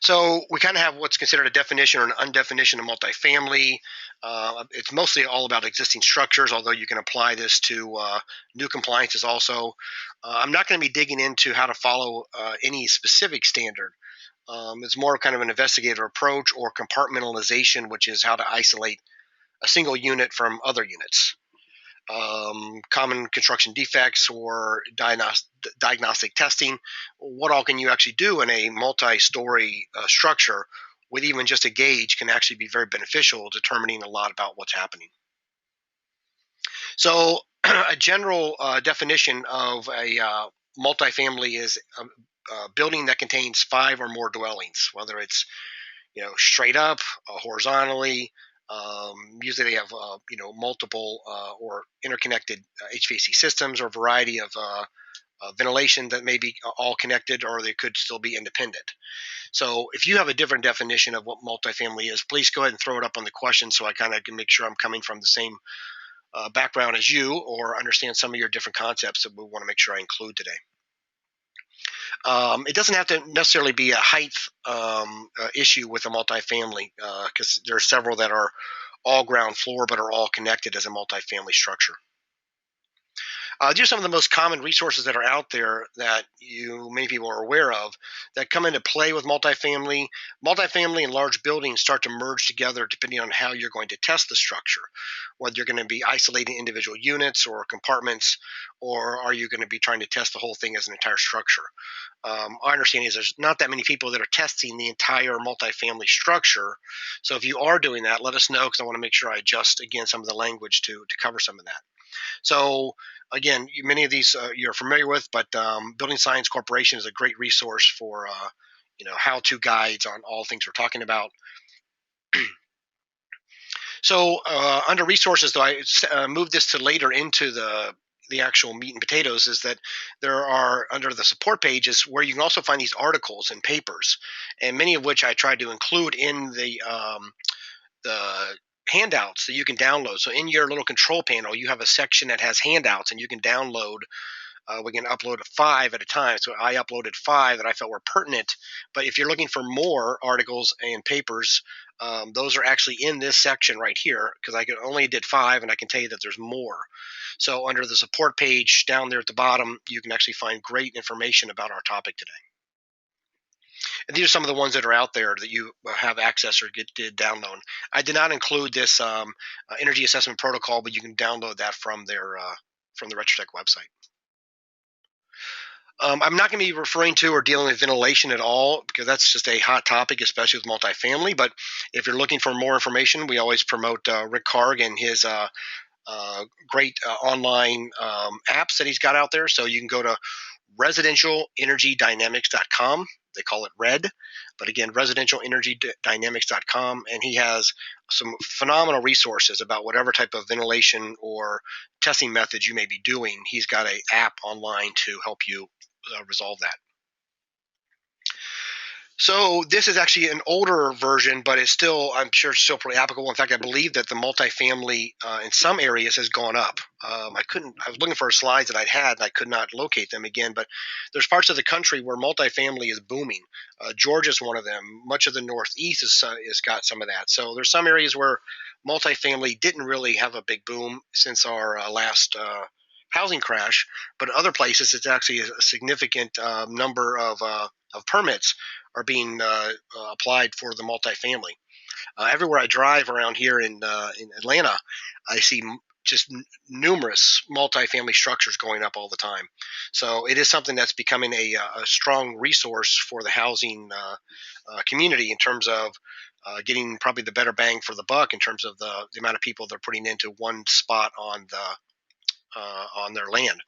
So we kind of have what's considered a definition or an undefinition of multifamily. It's mostly all about existing structures, although you can apply this to new compliances also. I'm not going to be digging into how to follow any specific standard. It's more kind of an investigator approach or compartmentalization, which is how to isolate a single unit from other units. Common construction defects or diagnostic testing. What all can you actually do in a multi-story structure with even just a gauge can actually be very beneficial, determining a lot about what's happening. So, a general definition of a multifamily is a building that contains 5 or more dwellings, whether it's straight up, horizontally. Usually they have multiple or interconnected HVAC systems or a variety of ventilation that may be all connected, or they could still be independent. So if you have a different definition of what multifamily is, please go ahead and throw it up on the question so I kind of can make sure I'm coming from the same background as you, or understand some of your different concepts that we want to make sure I include today. It doesn't have to necessarily be a height issue with a multifamily, because there are several that are all ground floor but are all connected as a multifamily structure. These are some of the most common resources that are out there that many people are aware of that come into play with multifamily. Multifamily and large buildings start to merge together depending on how you're going to test the structure, whether you're going to be isolating individual units or compartments, or are you going to be trying to test the whole thing as an entire structure. Our understanding is there's not that many people that are testing the entire multifamily structure. So if you are doing that, let us know, because I want to make sure I adjust again some of the language to cover some of that. So again, many of these you're familiar with, but Building Science Corporation is a great resource for how-to guides on all things we're talking about. So under resources, though, I moved this to later into the actual meat and potatoes, is that there are, under the support pages, where you can also find these articles and papers, and many of which I tried to include in the handouts that you can download. So in your little control panel, you have a section that has handouts, and you can download. We can upload 5 at a time. So I uploaded 5 that I felt were pertinent. But if you're looking for more articles and papers, those are actually in this section right here, because I only did 5, and I can tell you that there's more. So under the support page down there at the bottom, you can actually find great information about our topic today. And these are some of the ones that are out there that you have access or did download. I did not include this energy assessment protocol, but you can download that from the Retrotech website. I'm not going to be referring to or dealing with ventilation at all, because that's just a hot topic, especially with multifamily. But if you're looking for more information, we always promote Rick Karg and his great online apps that he's got out there. So you can go to residentialenergydynamics.com. They call it RED, but again, residentialenergydynamics.com, and he has some phenomenal resources about whatever type of ventilation or testing methods you may be doing. He's got an app online to help you resolve that. So this is actually an older version, but it's still, I'm sure, still pretty applicable. In fact, I believe that the multifamily in some areas has gone up. I was looking for slides that I'd had, and I could not locate them again. But there's parts of the country where multifamily is booming. Georgia's one of them. Much of the Northeast has got some of that. So there's some areas where multifamily didn't really have a big boom since our last housing crash, but other places it's actually a significant number of permits are being applied for the multifamily. Everywhere I drive around here in Atlanta, I see just numerous multifamily structures going up all the time. So it is something that's becoming a strong resource for the housing community in terms of getting probably the better bang for the buck in terms of the amount of people they're putting into one spot on their land.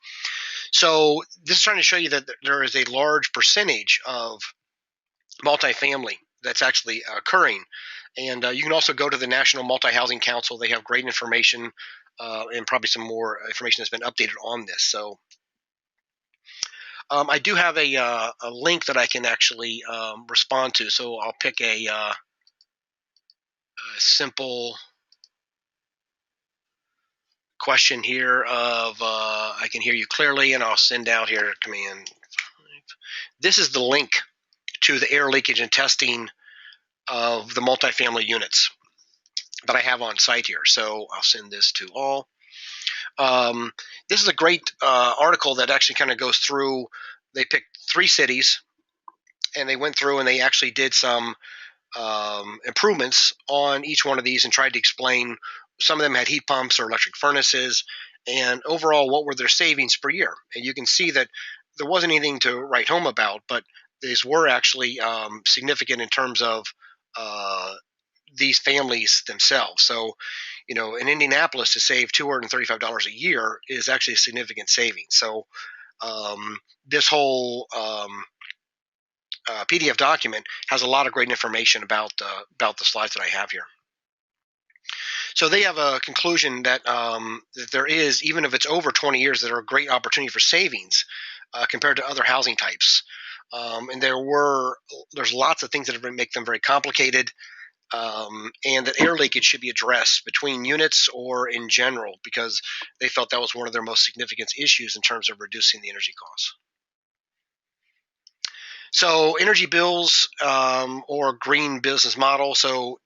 So this is trying to show you that there is a large percentage of multifamily that's actually occurring. And you can also go to the National Multi-Housing Council. They have great information and probably some more information that's been updated on this. So I do have a link that I can actually respond to. So I'll pick a simple question here of I can hear you clearly, and I'll send out here command. This is the link to the air leakage and testing of the multifamily units that I have on site here. So I'll send this to all. This is a great article that actually kind of goes through. They picked 3 cities, and they went through and they actually did some improvements on each one of these and tried to explain. Some of them had heat pumps or electric furnaces, and overall, what were their savings per year? And you can see that there wasn't anything to write home about, but these were actually significant in terms of these families themselves. So, in Indianapolis, to save $235 a year is actually a significant savings. So, this whole PDF document has a lot of great information about the slides that I have here. So they have a conclusion that there is, even if it's over 20 years, that are a great opportunity for savings compared to other housing types. And there's lots of things that make them very complicated, and that air leakage should be addressed between units or in general, because they felt that was one of their most significant issues in terms of reducing the energy costs. So energy bills or green business model. So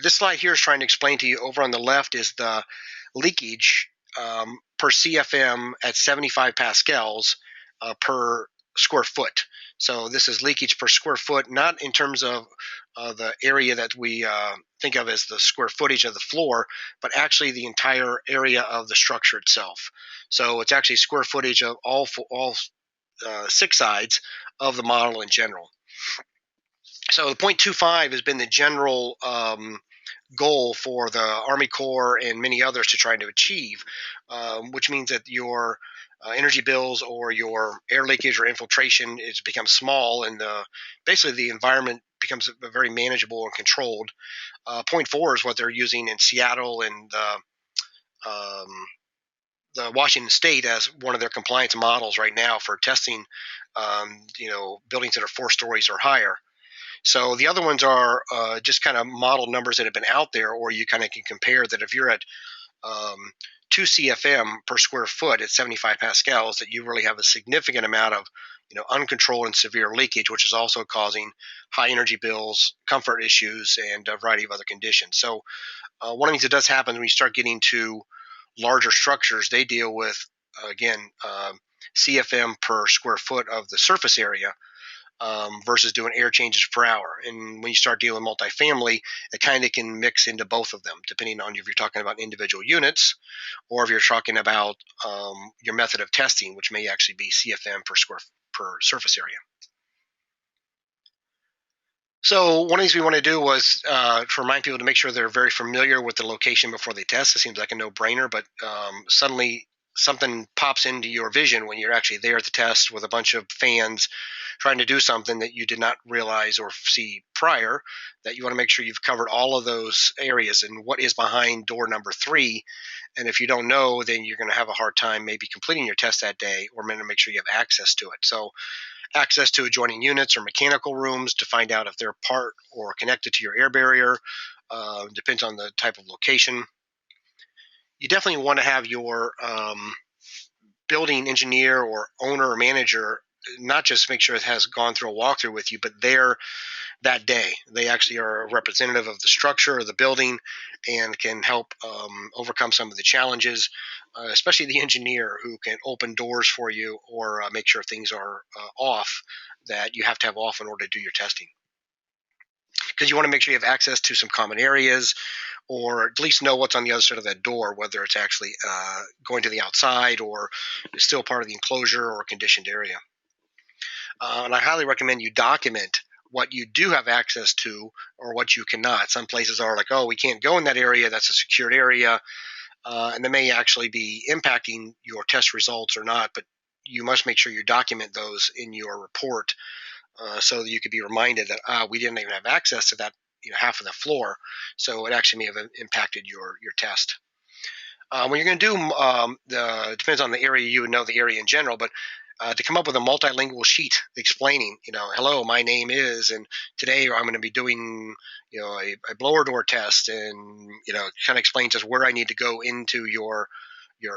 this slide here is trying to explain to you. Over on the left is the leakage per CFM at 75 pascals per square foot. So this is leakage per square foot, not in terms of the area that we think of as the square footage of the floor, but actually the entire area of the structure itself. So it's actually square footage of all 6 sides of the model in general. So the 0.25 has been the general goal for the Army Corps and many others to try to achieve, which means that your energy bills or your air leakage or infiltration is becomes small, and basically the environment becomes very manageable and controlled. 0.4 is what they're using in Seattle and the Washington State as one of their compliance models right now for testing, buildings that are 4 stories or higher. So the other ones are just kind of model numbers that have been out there, or you kind of can compare that if you're at 2 CFM per square foot at 75 pascals, that you really have a significant amount of uncontrolled and severe leakage, which is also causing high energy bills, comfort issues, and a variety of other conditions. So one of the things that does happen when you start getting to larger structures, they deal with, again, CFM per square foot of the surface area, versus doing air changes per hour. And when you start dealing with multifamily, it kind of can mix into both of them, depending on if you're talking about individual units or if you're talking about your method of testing, which may actually be CFM per surface area. So one of the things we want to do was to remind people to make sure they're very familiar with the location before they test. It seems like a no-brainer, but suddenly something pops into your vision when you're actually there at the test with a bunch of fans trying to do something that you did not realize or see prior, that you want to make sure you've covered all of those areas and what is behind door number 3. And if you don't know, then you're going to have a hard time maybe completing your test that day, or make sure you have access to it. So access to adjoining units or mechanical rooms to find out if they're part or connected to your air barrier. Depends on the type of location. You definitely want to have your building engineer or owner or manager not just make sure it has gone through a walkthrough with you, but there that day. They actually are a representative of the structure or the building and can help overcome some of the challenges, especially the engineer who can open doors for you or make sure things are off that you have to have off in order to do your testing. Because you want to make sure you have access to some common areas, or at least know what's on the other side of that door, whether it's actually going to the outside or is still part of the enclosure or conditioned area. And I highly recommend you document what you do have access to or what you cannot. Some places are like, oh, we can't go in that area. That's a secured area. And that may actually be impacting your test results or not, but you must make sure you document those in your report so that you could be reminded that we didn't even have access to that half of the floor. So it actually may have impacted your test. When you're going to do, it depends on the area, you would know the area in general, but to come up with a multilingual sheet explaining, hello, my name is, and today I'm going to be doing, a Blowerdoor test, and kind of explains just where I need to go into your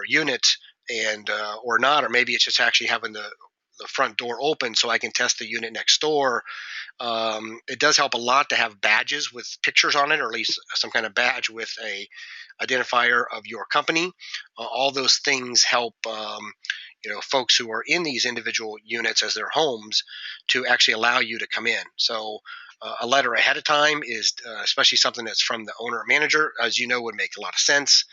unit, and or not, or maybe it's just actually having the the front door open so I can test the unit next door. It does help a lot to have badges with pictures on it, or at least some kind of badge with a identifier of your company. All those things help folks who are in these individual units as their homes to actually allow you to come in. So a letter ahead of time is especially something that's from the owner or manager, as you know, would make a lot of sense.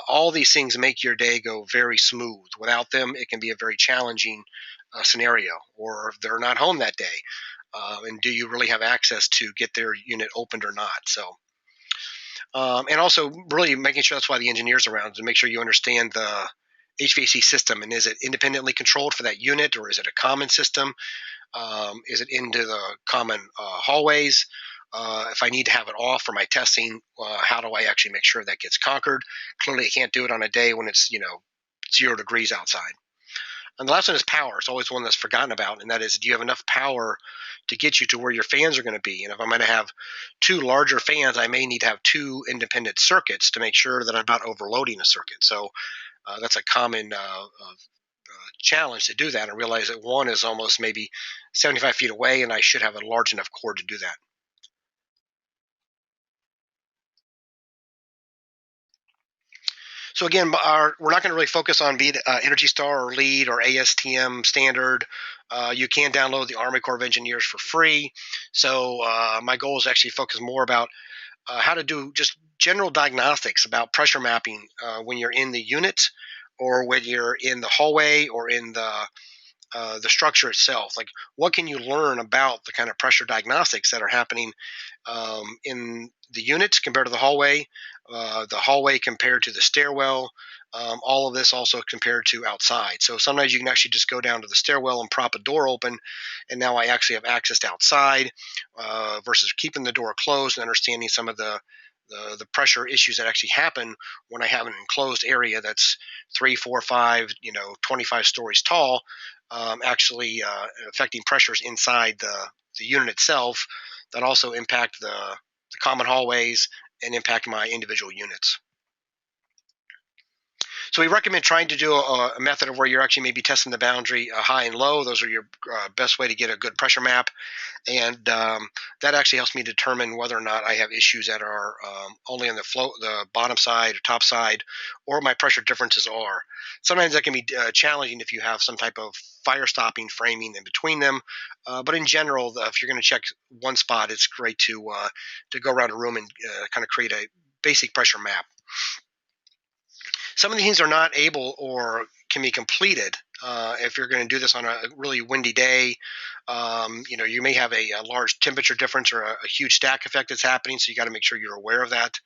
All these things make your day go very smooth. Without them, it can be a very challenging scenario, or if they're not home that day. And do you really have access to get their unit opened or not? So, and also really making sure that's why the engineer's around, to make sure you understand the HVAC system, and is it independently controlled for that unit, or is it a common system? Is it into the common hallways? If I need to have it off for my testing, how do I actually make sure that gets conquered? Clearly, I can't do it on a day when it's 0 degrees outside. And the last one is power. It's always one that's forgotten about, and that is, do you have enough power to get you to where your fans are going to be? And if I'm going to have 2 larger fans, I may need to have 2 independent circuits to make sure that I'm not overloading a circuit. So that's a common challenge to do that, and realize that one is almost maybe 75 feet away, and I should have a large enough cord to do that. So again, we're not going to really focus on be it Energy Star or LEED or ASTM standard. You can download the Army Corps of Engineers for free. So my goal is actually focus more about how to do just general diagnostics about pressure mapping when you're in the unit, or when you're in the hallway, or in the structure itself. Like, what can you learn about the kind of pressure diagnostics that are happening in the units compared to the hallway compared to the stairwell, all of this also compared to outside. So sometimes you can actually just go down to the stairwell and prop a door open, and now I actually have access to outside, versus keeping the door closed and understanding some of the pressure issues that actually happen when I have an enclosed area that's 3, 4, 5, 25 stories tall, actually affecting pressures inside the unit itself that also impact the common hallways and impact my individual units. So we recommend trying to do a method of where you're actually maybe testing the boundary high and low. Those are your best way to get a good pressure map. And that actually helps me determine whether or not I have issues that are only on the bottom side or top side, or my pressure differences are. Sometimes that can be challenging if you have some type of fire stopping framing in between them. But in general, if you're going to check one spot, it's great to go around a room and kind of create a basic pressure map. Some of the things are not able or can be completed if you're going to do this on a really windy day. You may have a large temperature difference or a huge stack effect that's happening, so you got to make sure you're aware of that.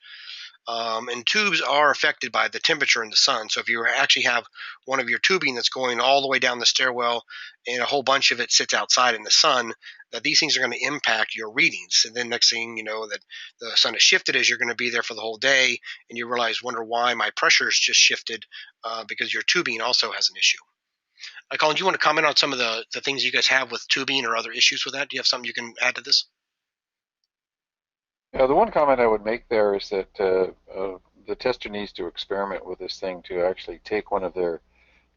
And tubes are affected by the temperature in the sun. So if you actually have one of your tubing that's going all the way down the stairwell, and a whole bunch of it sits outside in the sun, that these things are going to impact your readings. And then next thing you know, that the sun has shifted as you're going to be there for the whole day, and you wonder why my pressure is just shifted, because your tubing also has an issue. Colin, do you want to comment on some of the things you guys have with tubing or other issues with that? Do you have something you can add to this? Yeah, the one comment I would make there is that the tester needs to experiment with this thing, to actually take one of their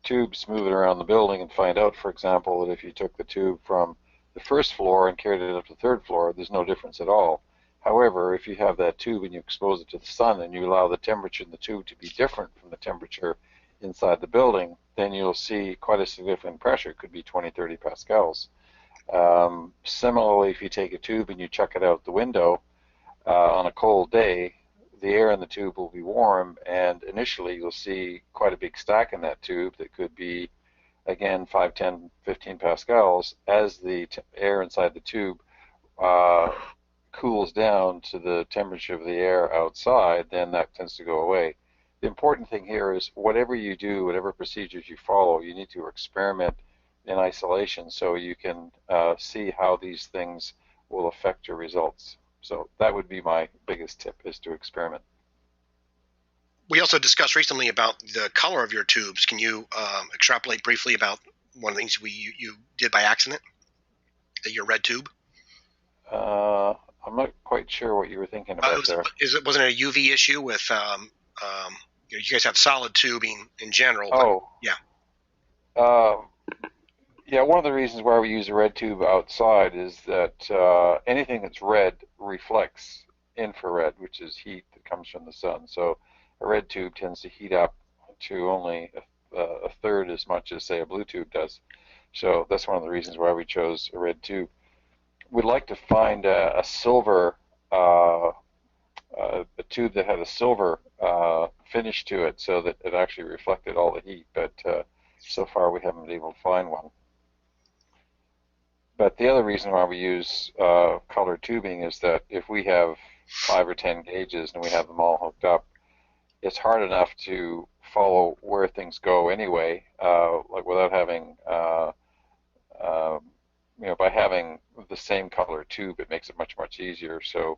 tubes, move it around the building, and find out, for example, that if you took the tube from the first floor and carried it up to the third floor, there's no difference at all. However, if you have that tube and you expose it to the sun, and you allow the temperature in the tube to be different from the temperature inside the building, then you'll see quite a significant pressure. It could be 20, 30 pascals. Similarly, if you take a tube and you chuck it out the window on a cold day, the air in the tube will be warm, and initially you'll see quite a big stack in that tube that could be, again, 5, 10, 15 pascals. As the air inside the tube cools down to the temperature of the air outside, then that tends to go away. The important thing here is, whatever you do, whatever procedures you follow, you need to experiment in isolation so you can see how these things will affect your results. So that would be my biggest tip, is to experiment. We also discussed recently about the color of your tubes. Can you extrapolate briefly about one of the things you did by accident, your red tube? I'm not quite sure what you were thinking about there. Wasn't it a UV issue with you guys have solid tubing in general? Oh. Yeah. Yeah, one of the reasons why we use a red tube outside is that anything that's red reflects infrared, which is heat that comes from the sun. So a red tube tends to heat up to only a third as much as, say, a blue tube does. So that's one of the reasons why we chose a red tube. We'd like to find a silver, a tube that had a silver finish to it so that it actually reflected all the heat, but so far we haven't been able to find one. But the other reason why we use colored tubing is that if we have 5 or 10 gauges and we have them all hooked up, it's hard enough to follow where things go anyway, like without having, by having the same color tube, it makes it much, much easier. So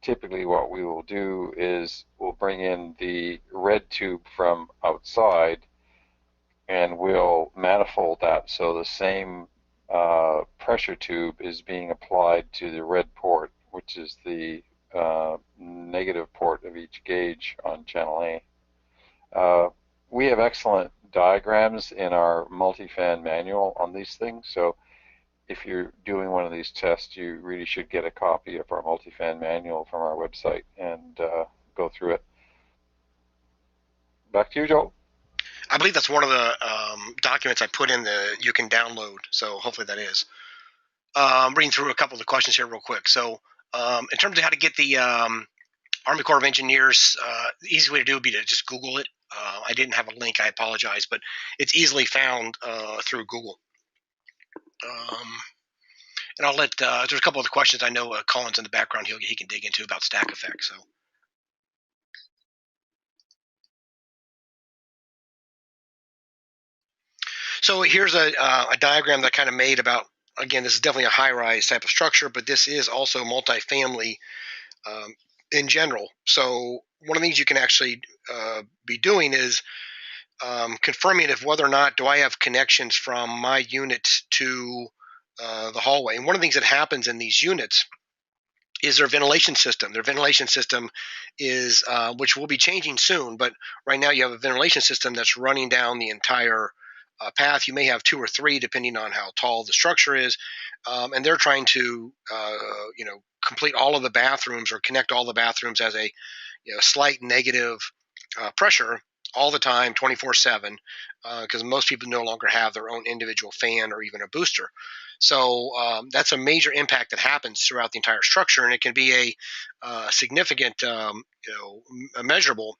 typically what we will do is we'll bring in the red tube from outside and we'll manifold that so the same pressure tube is being applied to the red port, which is the negative port of each gauge on channel A. We have excellent diagrams in our multifan manual on these things, so if you're doing one of these tests, you really should get a copy of our multifan manual from our website and go through it. Back to you, Joe. I believe that's one of the documents I put in you can download. So hopefully that is. Reading through a couple of the questions here real quick. So in terms of how to get the Army Corps of Engineers, the easy way to do would be to just Google it. I didn't have a link. I apologize, but it's easily found through Google. And I'll let there's a couple of the questions I know Colin's in the background. He can dig into about stack effects. So here's a diagram that I kind of made about. Again, this is definitely a high-rise type of structure, but this is also multifamily in general. So one of the things you can actually be doing is confirming if whether or not do I have connections from my unit to the hallway. And one of the things that happens in these units is their ventilation system. Their ventilation system is, which will be changing soon, but right now you have a ventilation system that's running down the entire path. You may have two or three, depending on how tall the structure is, and they're trying to, complete all of the bathrooms or connect all the bathrooms as a slight negative pressure all the time, 24/7, because most people no longer have their own individual fan or even a booster. So that's a major impact that happens throughout the entire structure, and it can be a significant, a measurable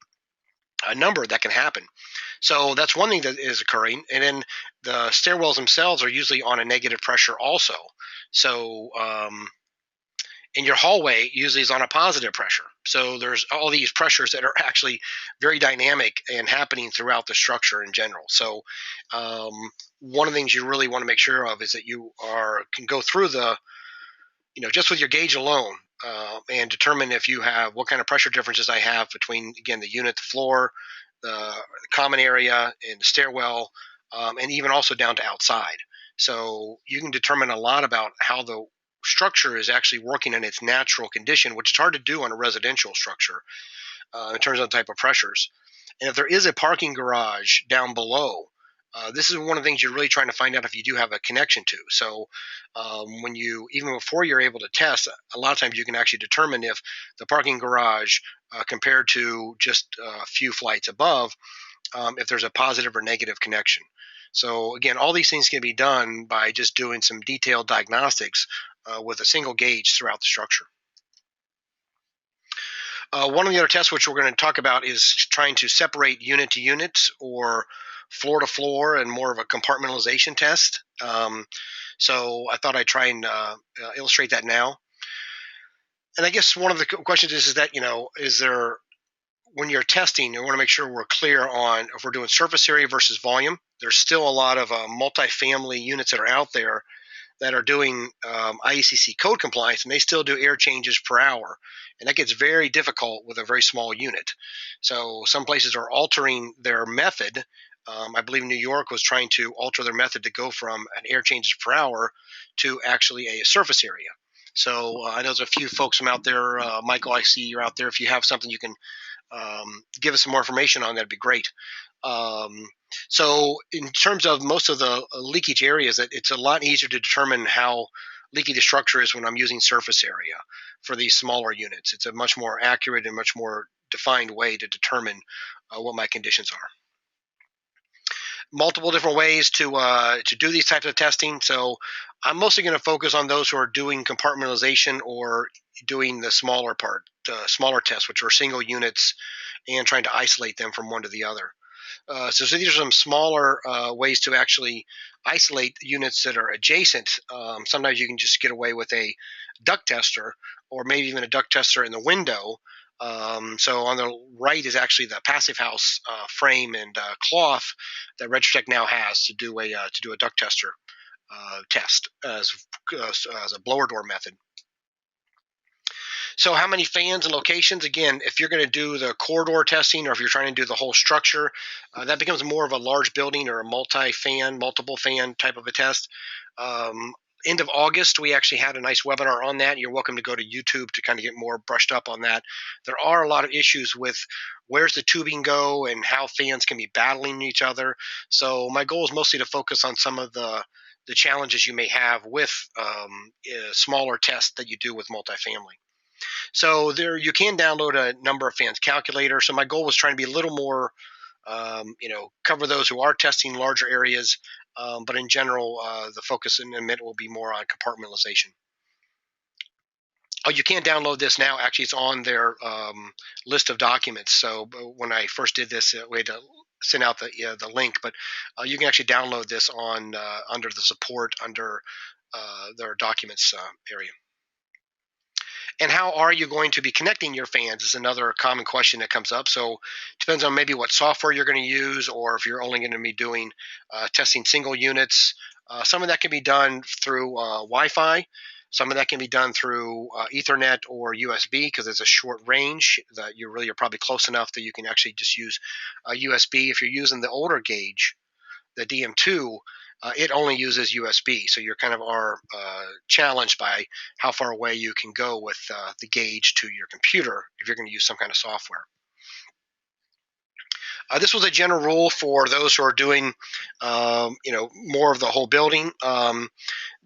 number that can happen. So that's one thing that is occurring, and then the stairwells themselves are usually on a negative pressure also. So in your hallway usually is on a positive pressure. So there's all these pressures that are actually very dynamic and happening throughout the structure in general. So one of the things you really want to make sure of is that you can go through just with your gauge alone and determine if you have what kind of pressure differences I have between, again, the unit, the floor, the common area, and the stairwell, and even also down to outside. So you can determine a lot about how the structure is actually working in its natural condition, which is hard to do on a residential structure in terms of the type of pressures. And if there is a parking garage down below, this is one of the things you're really trying to find out if you do have a connection to. So even before you're able to test, a lot of times you can actually determine if the parking garage compared to just a few flights above, if there's a positive or negative connection. So again, all these things can be done by just doing some detailed diagnostics with a single gauge throughout the structure. One of the other tests which we're going to talk about is trying to separate unit to unit or floor to floor and more of a compartmentalization test. So I thought I'd try and illustrate that now. And I guess one of the questions is that, is there, when you're testing, you want to make sure we're clear on if we're doing surface area versus volume. There's still a lot of multifamily units that are out there that are doing IECC code compliance, and they still do air changes per hour. And that gets very difficult with a very small unit. So some places are altering their method. I believe New York was trying to alter their method to go from an air changes per hour to actually a surface area. So I know there's a few folks from out there. Michael, I see you're out there. If you have something you can give us some more information on, that'd be great. So in terms of most of the leakage areas, it's a lot easier to determine how leaky the structure is when I'm using surface area for these smaller units. It's a much more accurate and much more defined way to determine what my conditions are. Multiple different ways to do these types of testing. So I'm mostly going to focus on those who are doing compartmentalization or doing the smaller part, the smaller tests, which are single units, and trying to isolate them from one to the other. So these are some smaller ways to actually isolate units that are adjacent. Sometimes you can just get away with a duct tester or maybe even a duct tester in the window. So on the right is actually the passive house frame and cloth that Retrotech now has to do a duct tester test as a blower door method. So how many fans and locations? Again, if you're going to do the corridor testing or if you're trying to do the whole structure, that becomes more of a large building or a multiple fan type of a test. End of August, we actually had a nice webinar on that. You're welcome to go to YouTube to kind of get more brushed up on that. There are a lot of issues with where's the tubing go and how fans can be battling each other. So my goal is mostly to focus on some of the challenges you may have with smaller tests that you do with multifamily. So there, you can download a number of fans calculator. So my goal was trying to be a little more, cover those who are testing larger areas, but in general, the focus in a minute will be more on compartmentalization. Oh, you can download this now. Actually, it's on their list of documents. So when I first did this, we had to send out the link, but you can actually download this on under the support under their documents area. And how are you going to be connecting your fans is another common question that comes up. So it depends on maybe what software you're going to use, or if you're only going to be doing testing single units. Some of that can be done through Wi-Fi. Some of that can be done through Ethernet or USB because it's a short range that you really are probably close enough that you can actually just use USB. If you're using the older gauge, the DM2, it only uses USB. So you're kind of are challenged by how far away you can go with the gauge to your computer if you're going to use some kind of software. This was a general rule for those who are doing, more of the whole building.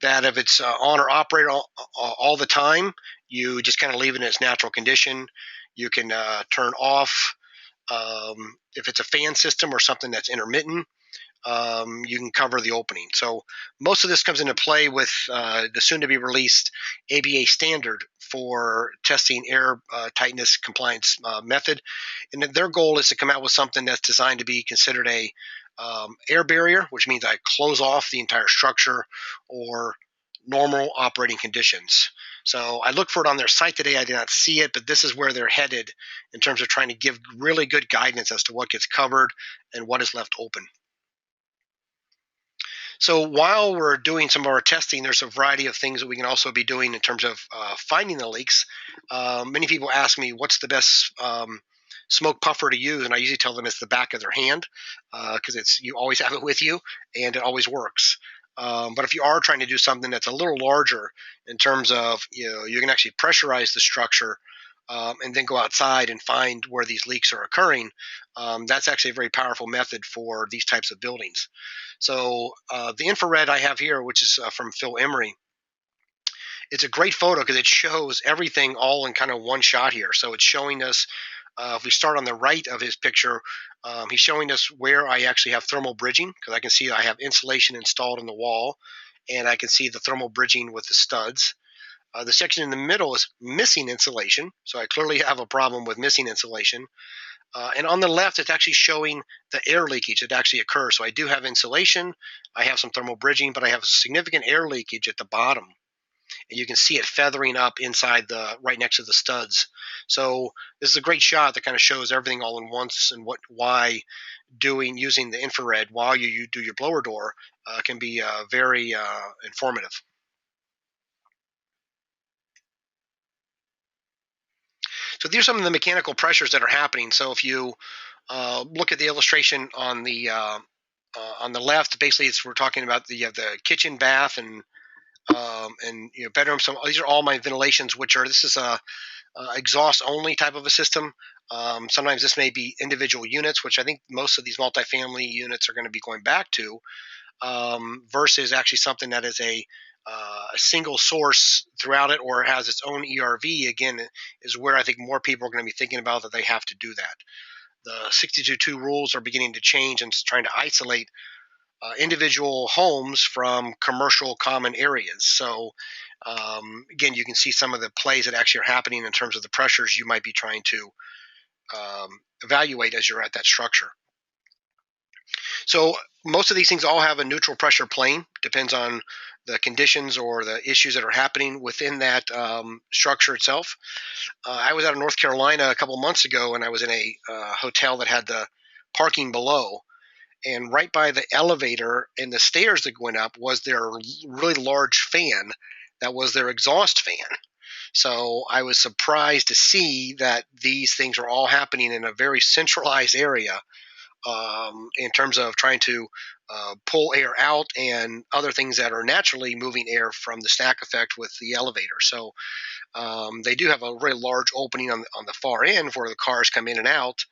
That if it's on or operated all the time, you just kind of leave it in its natural condition. You can turn off if it's a fan system or something that's intermittent. You can cover the opening. So most of this comes into play with the soon-to-be released ABA standard for testing air tightness compliance method. And their goal is to come out with something that's designed to be considered a air barrier, which means I close off the entire structure or normal operating conditions. So I looked for it on their site today. I did not see it, but this is where they're headed in terms of trying to give really good guidance as to what gets covered and what is left open. So while we're doing some of our testing, there's a variety of things that we can also be doing in terms of finding the leaks. Many people ask me, what's the best smoke puffer to use? And I usually tell them it's the back of their hand because you always have it with you and it always works. But if you are trying to do something that's a little larger in terms of, you can actually pressurize the structure and then go outside and find where these leaks are occurring. That's actually a very powerful method for these types of buildings. So the infrared I have here, which is from Phil Emery, it's a great photo because it shows everything all in kind of one shot here. So it's showing us, if we start on the right of his picture, he's showing us where I actually have thermal bridging because I can see I have insulation installed in the wall and I can see the thermal bridging with the studs. The section in the middle is missing insulation, so I clearly have a problem with missing insulation. And on the left, it's actually showing the air leakage that actually occurs. So I do have insulation, I have some thermal bridging, but I have significant air leakage at the bottom. And you can see it feathering up inside right next to the studs. So this is a great shot that kind of shows everything all in once and why using the infrared while you do your blower door can be very informative. So these are some of the mechanical pressures that are happening. So if you look at the illustration on the left, basically we're talking about the kitchen, bath, and bedroom. So these are all my ventilations, this is a exhaust only type of a system. Sometimes this may be individual units, which I think most of these multifamily units are going to be going back to, versus actually something that is a single source throughout it or has its own ERV. Again, is where I think more people are going to be thinking about that they have to do that. The 62.2 rules are beginning to change and trying to isolate individual homes from commercial common areas. So, again, you can see some of the plays that actually are happening in terms of the pressures you might be trying to evaluate as you're at that structure. So most of these things all have a neutral pressure plane. Depends on the conditions or the issues that are happening within that structure itself. I was out of North Carolina a couple months ago, and I was in a hotel that had the parking below. And right by the elevator and the stairs that went up was their really large fan that was their exhaust fan. So I was surprised to see that these things are all happening in a very centralized area, in terms of trying to pull air out and other things that are naturally moving air from the stack effect with the elevator. So they do have a very large opening on the far end where the cars come in and out.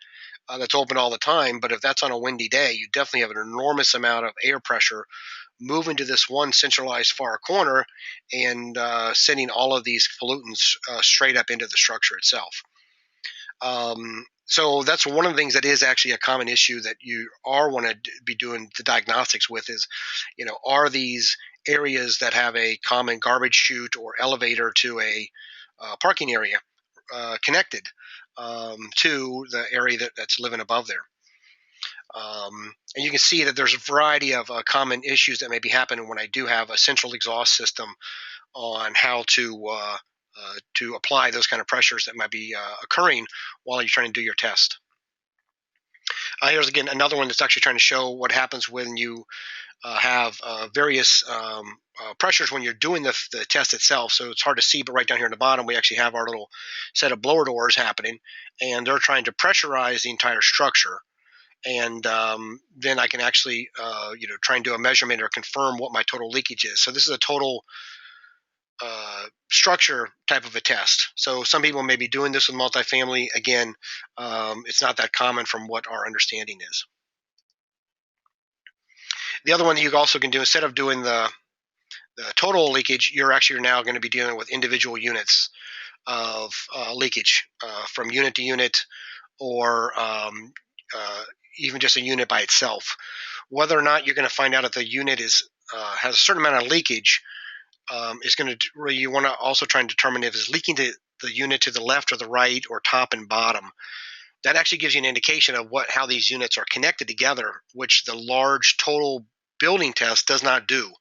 That's open all the time. But if that's on a windy day, you definitely have an enormous amount of air pressure moving to this one centralized far corner and sending all of these pollutants straight up into the structure itself. So that's one of the things that is actually a common issue that you are want to be doing the diagnostics with is, are these areas that have a common garbage chute or elevator to a parking area connected to the area that's living above there. And you can see that there's a variety of common issues that may be happening when I do have a central exhaust system on how to apply those kind of pressures that might be occurring while you're trying to do your test. Here's again another one that's actually trying to show what happens when you have various pressures when you're doing the test itself. So it's hard to see, but right down here in the bottom, we actually have our little set of blower doors happening, and they're trying to pressurize the entire structure. And then I can actually, try and do a measurement or confirm what my total leakage is. So this is a total structure type of a test. So some people may be doing this with multifamily. Again, it's not that common from what our understanding is. The other one that you also can do, instead of doing the total leakage, you're actually now going to be dealing with individual units of leakage from unit to unit, or even just a unit by itself. Whether or not you're going to find out if the unit has a certain amount of leakage is going to really, you want to also try and determine if it's leaking to the unit to the left or the right or top and bottom. That actually gives you an indication of how these units are connected together, which the large total building test does not do.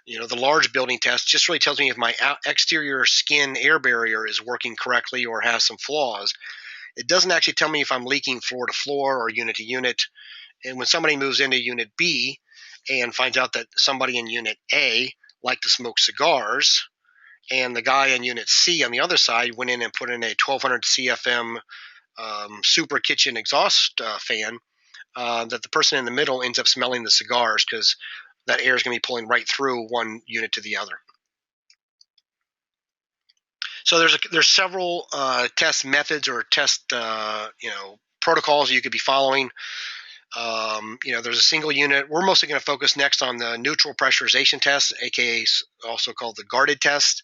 The large building test just really tells me if my exterior skin air barrier is working correctly or has some flaws. It doesn't actually tell me if I'm leaking floor to floor or unit to unit. And when somebody moves into unit B and finds out that somebody in unit A liked to smoke cigars, and the guy in unit C on the other side went in and put in a 1200 CFM super kitchen exhaust fan, that the person in the middle ends up smelling the cigars because that air is going to be pulling right through one unit to the other. So there's several test methods or test protocols you could be following. There's a single unit. We're mostly going to focus next on the neutral pressurization test, aka also called the guarded test,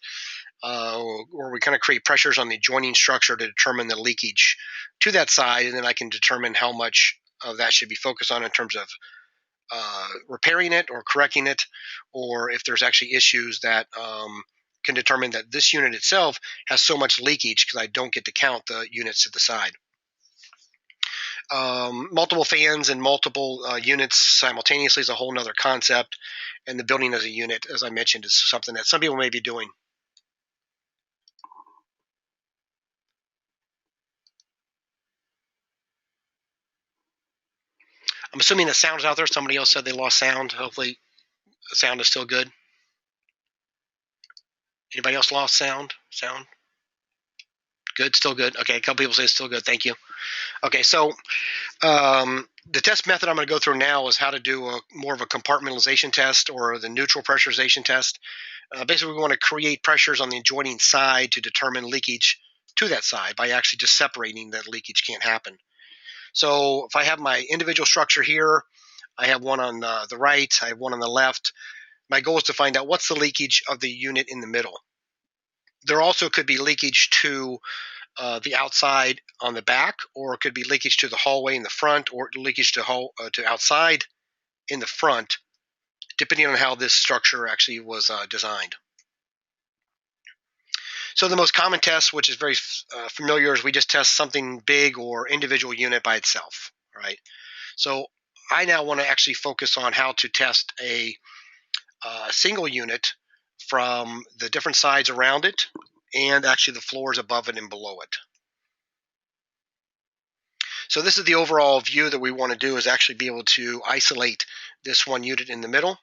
where we kind of create pressures on the adjoining structure to determine the leakage to that side, and then I can determine how much of that should be focused on in terms of repairing it or correcting it, or if there's actually issues that can determine that this unit itself has so much leakage because I don't get to count the units to the side. Multiple fans and multiple units simultaneously is a whole nother concept, and the building as a unit, as I mentioned, is something that some people may be doing. I'm assuming the sound is out there. Somebody else said they lost sound. Hopefully the sound is still good. Anybody else lost sound? Good, still good. Okay, a couple people say it's still good. Thank you. Okay, so the test method I'm going to go through now is how to do more of a compartmentalization test or the neutral pressurization test. Basically, we want to create pressures on the adjoining side to determine leakage to that side by actually just separating that leakage can't happen. So if I have my individual structure here, I have one on the right, I have one on the left. My goal is to find out what's the leakage of the unit in the middle. There also could be leakage to the outside on the back, or it could be leakage to the hallway in the front, or leakage to outside in the front, depending on how this structure actually was designed. So the most common test, which is very familiar, is we just test something big or individual unit by itself, right? So I now want to actually focus on how to test a single unit from the different sides around it and actually the floors above it and below it. So this is the overall view that we want to do, is actually be able to isolate this one unit in the middle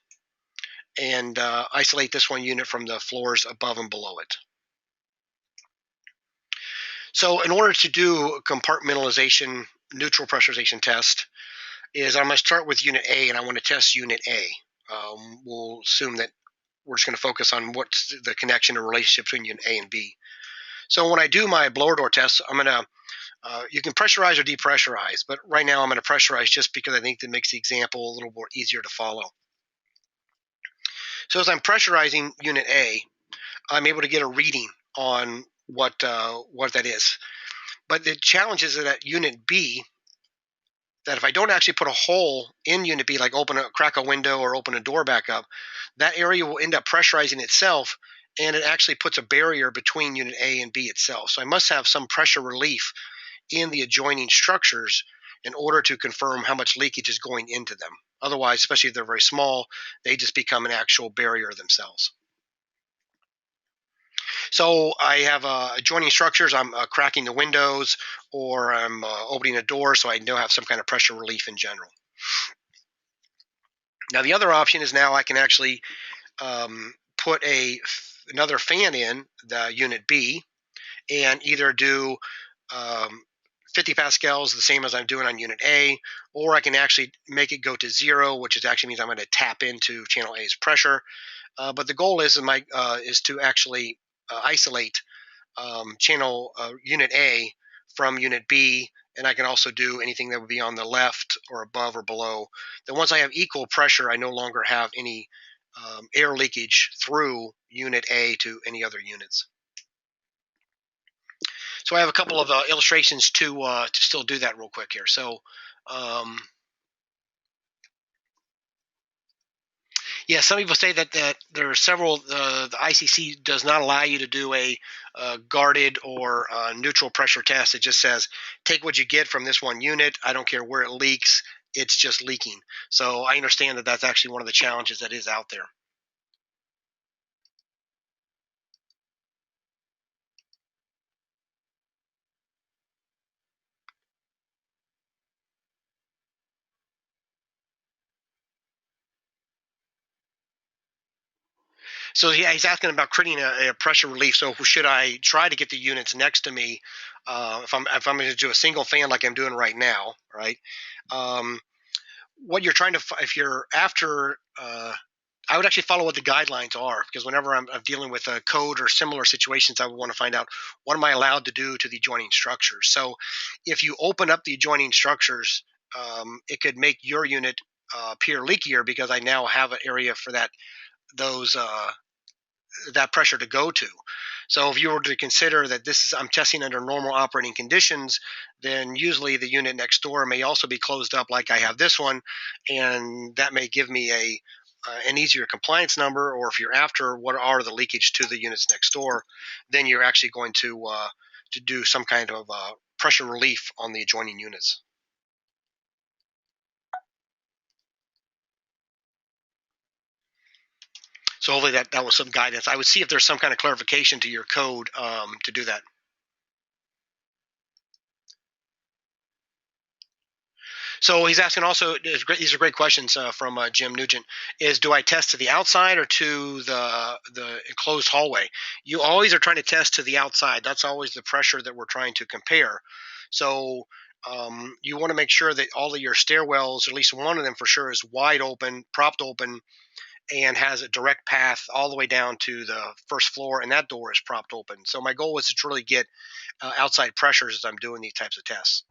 and isolate this one unit from the floors above and below it. So in order to do a compartmentalization neutral pressurization test, is I'm going to start with unit A and I want to test unit A. We'll assume that we're just going to focus on what's the connection or relationship between unit A and B. So when I do my blower door test, I'm going to you can pressurize or depressurize, but right now I'm going to pressurize just because I think that makes the example a little more easier to follow. So as I'm pressurizing unit A, I'm able to get a reading on what that is. But the challenge is that at unit B, that if I don't actually put a hole in unit B, like crack a window or open a door back up, that area will end up pressurizing itself, and it actually puts a barrier between unit A and B itself. So I must have some pressure relief in the adjoining structures in order to confirm how much leakage is going into them. Otherwise, especially if they're very small, they just become an actual barrier themselves. So I have adjoining structures. I'm cracking the windows, or I'm opening a door, so I know I have some kind of pressure relief in general. Now the other option is now I can actually put another fan in the unit B and either do 50 pascals, the same as I'm doing on unit A, or I can actually make it go to 0, which actually means I'm going to tap into channel A's pressure. But the goal is to actually isolate channel unit A from unit B, and I can also do anything that would be on the left or above or below. Then once I have equal pressure, I no longer have any air leakage through unit A to any other units. So I have a couple of illustrations to still do that real quick here. So yeah, some people say that there are several. The ICC does not allow you to do a guarded or neutral pressure test. It just says take what you get from this one unit. I don't care where it leaks; it's just leaking. So I understand that that's actually one of the challenges that is out there. So yeah, he's asking about creating a pressure relief. So should I try to get the units next to me if I'm going to do a single fan like I'm doing right now, right? What you're trying to if you're after I would actually follow what the guidelines are, because whenever I'm dealing with a code or similar situations, I would want to find out what am I allowed to do to the adjoining structures. So if you open up the adjoining structures, it could make your unit appear leakier because I now have an area for those that pressure to go to. So if you were to consider that I'm testing under normal operating conditions, then usually the unit next door may also be closed up like I have this one, and that may give me an easier compliance number. Or if you're after what are the leakage to the units next door, then you're actually going to do some kind of pressure relief on the adjoining units. So hopefully that was some guidance. I would see if there's some kind of clarification to your code to do that. So he's asking also, these are great questions from Jim Nugent, is do I test to the outside or to the enclosed hallway? You always are trying to test to the outside. That's always the pressure that we're trying to compare. So you want to make sure that all of your stairwells, at least one of them for sure, is wide open, propped open, and has a direct path all the way down to the first floor, and that door is propped open. So my goal was to really get outside pressures as I'm doing these types of tests.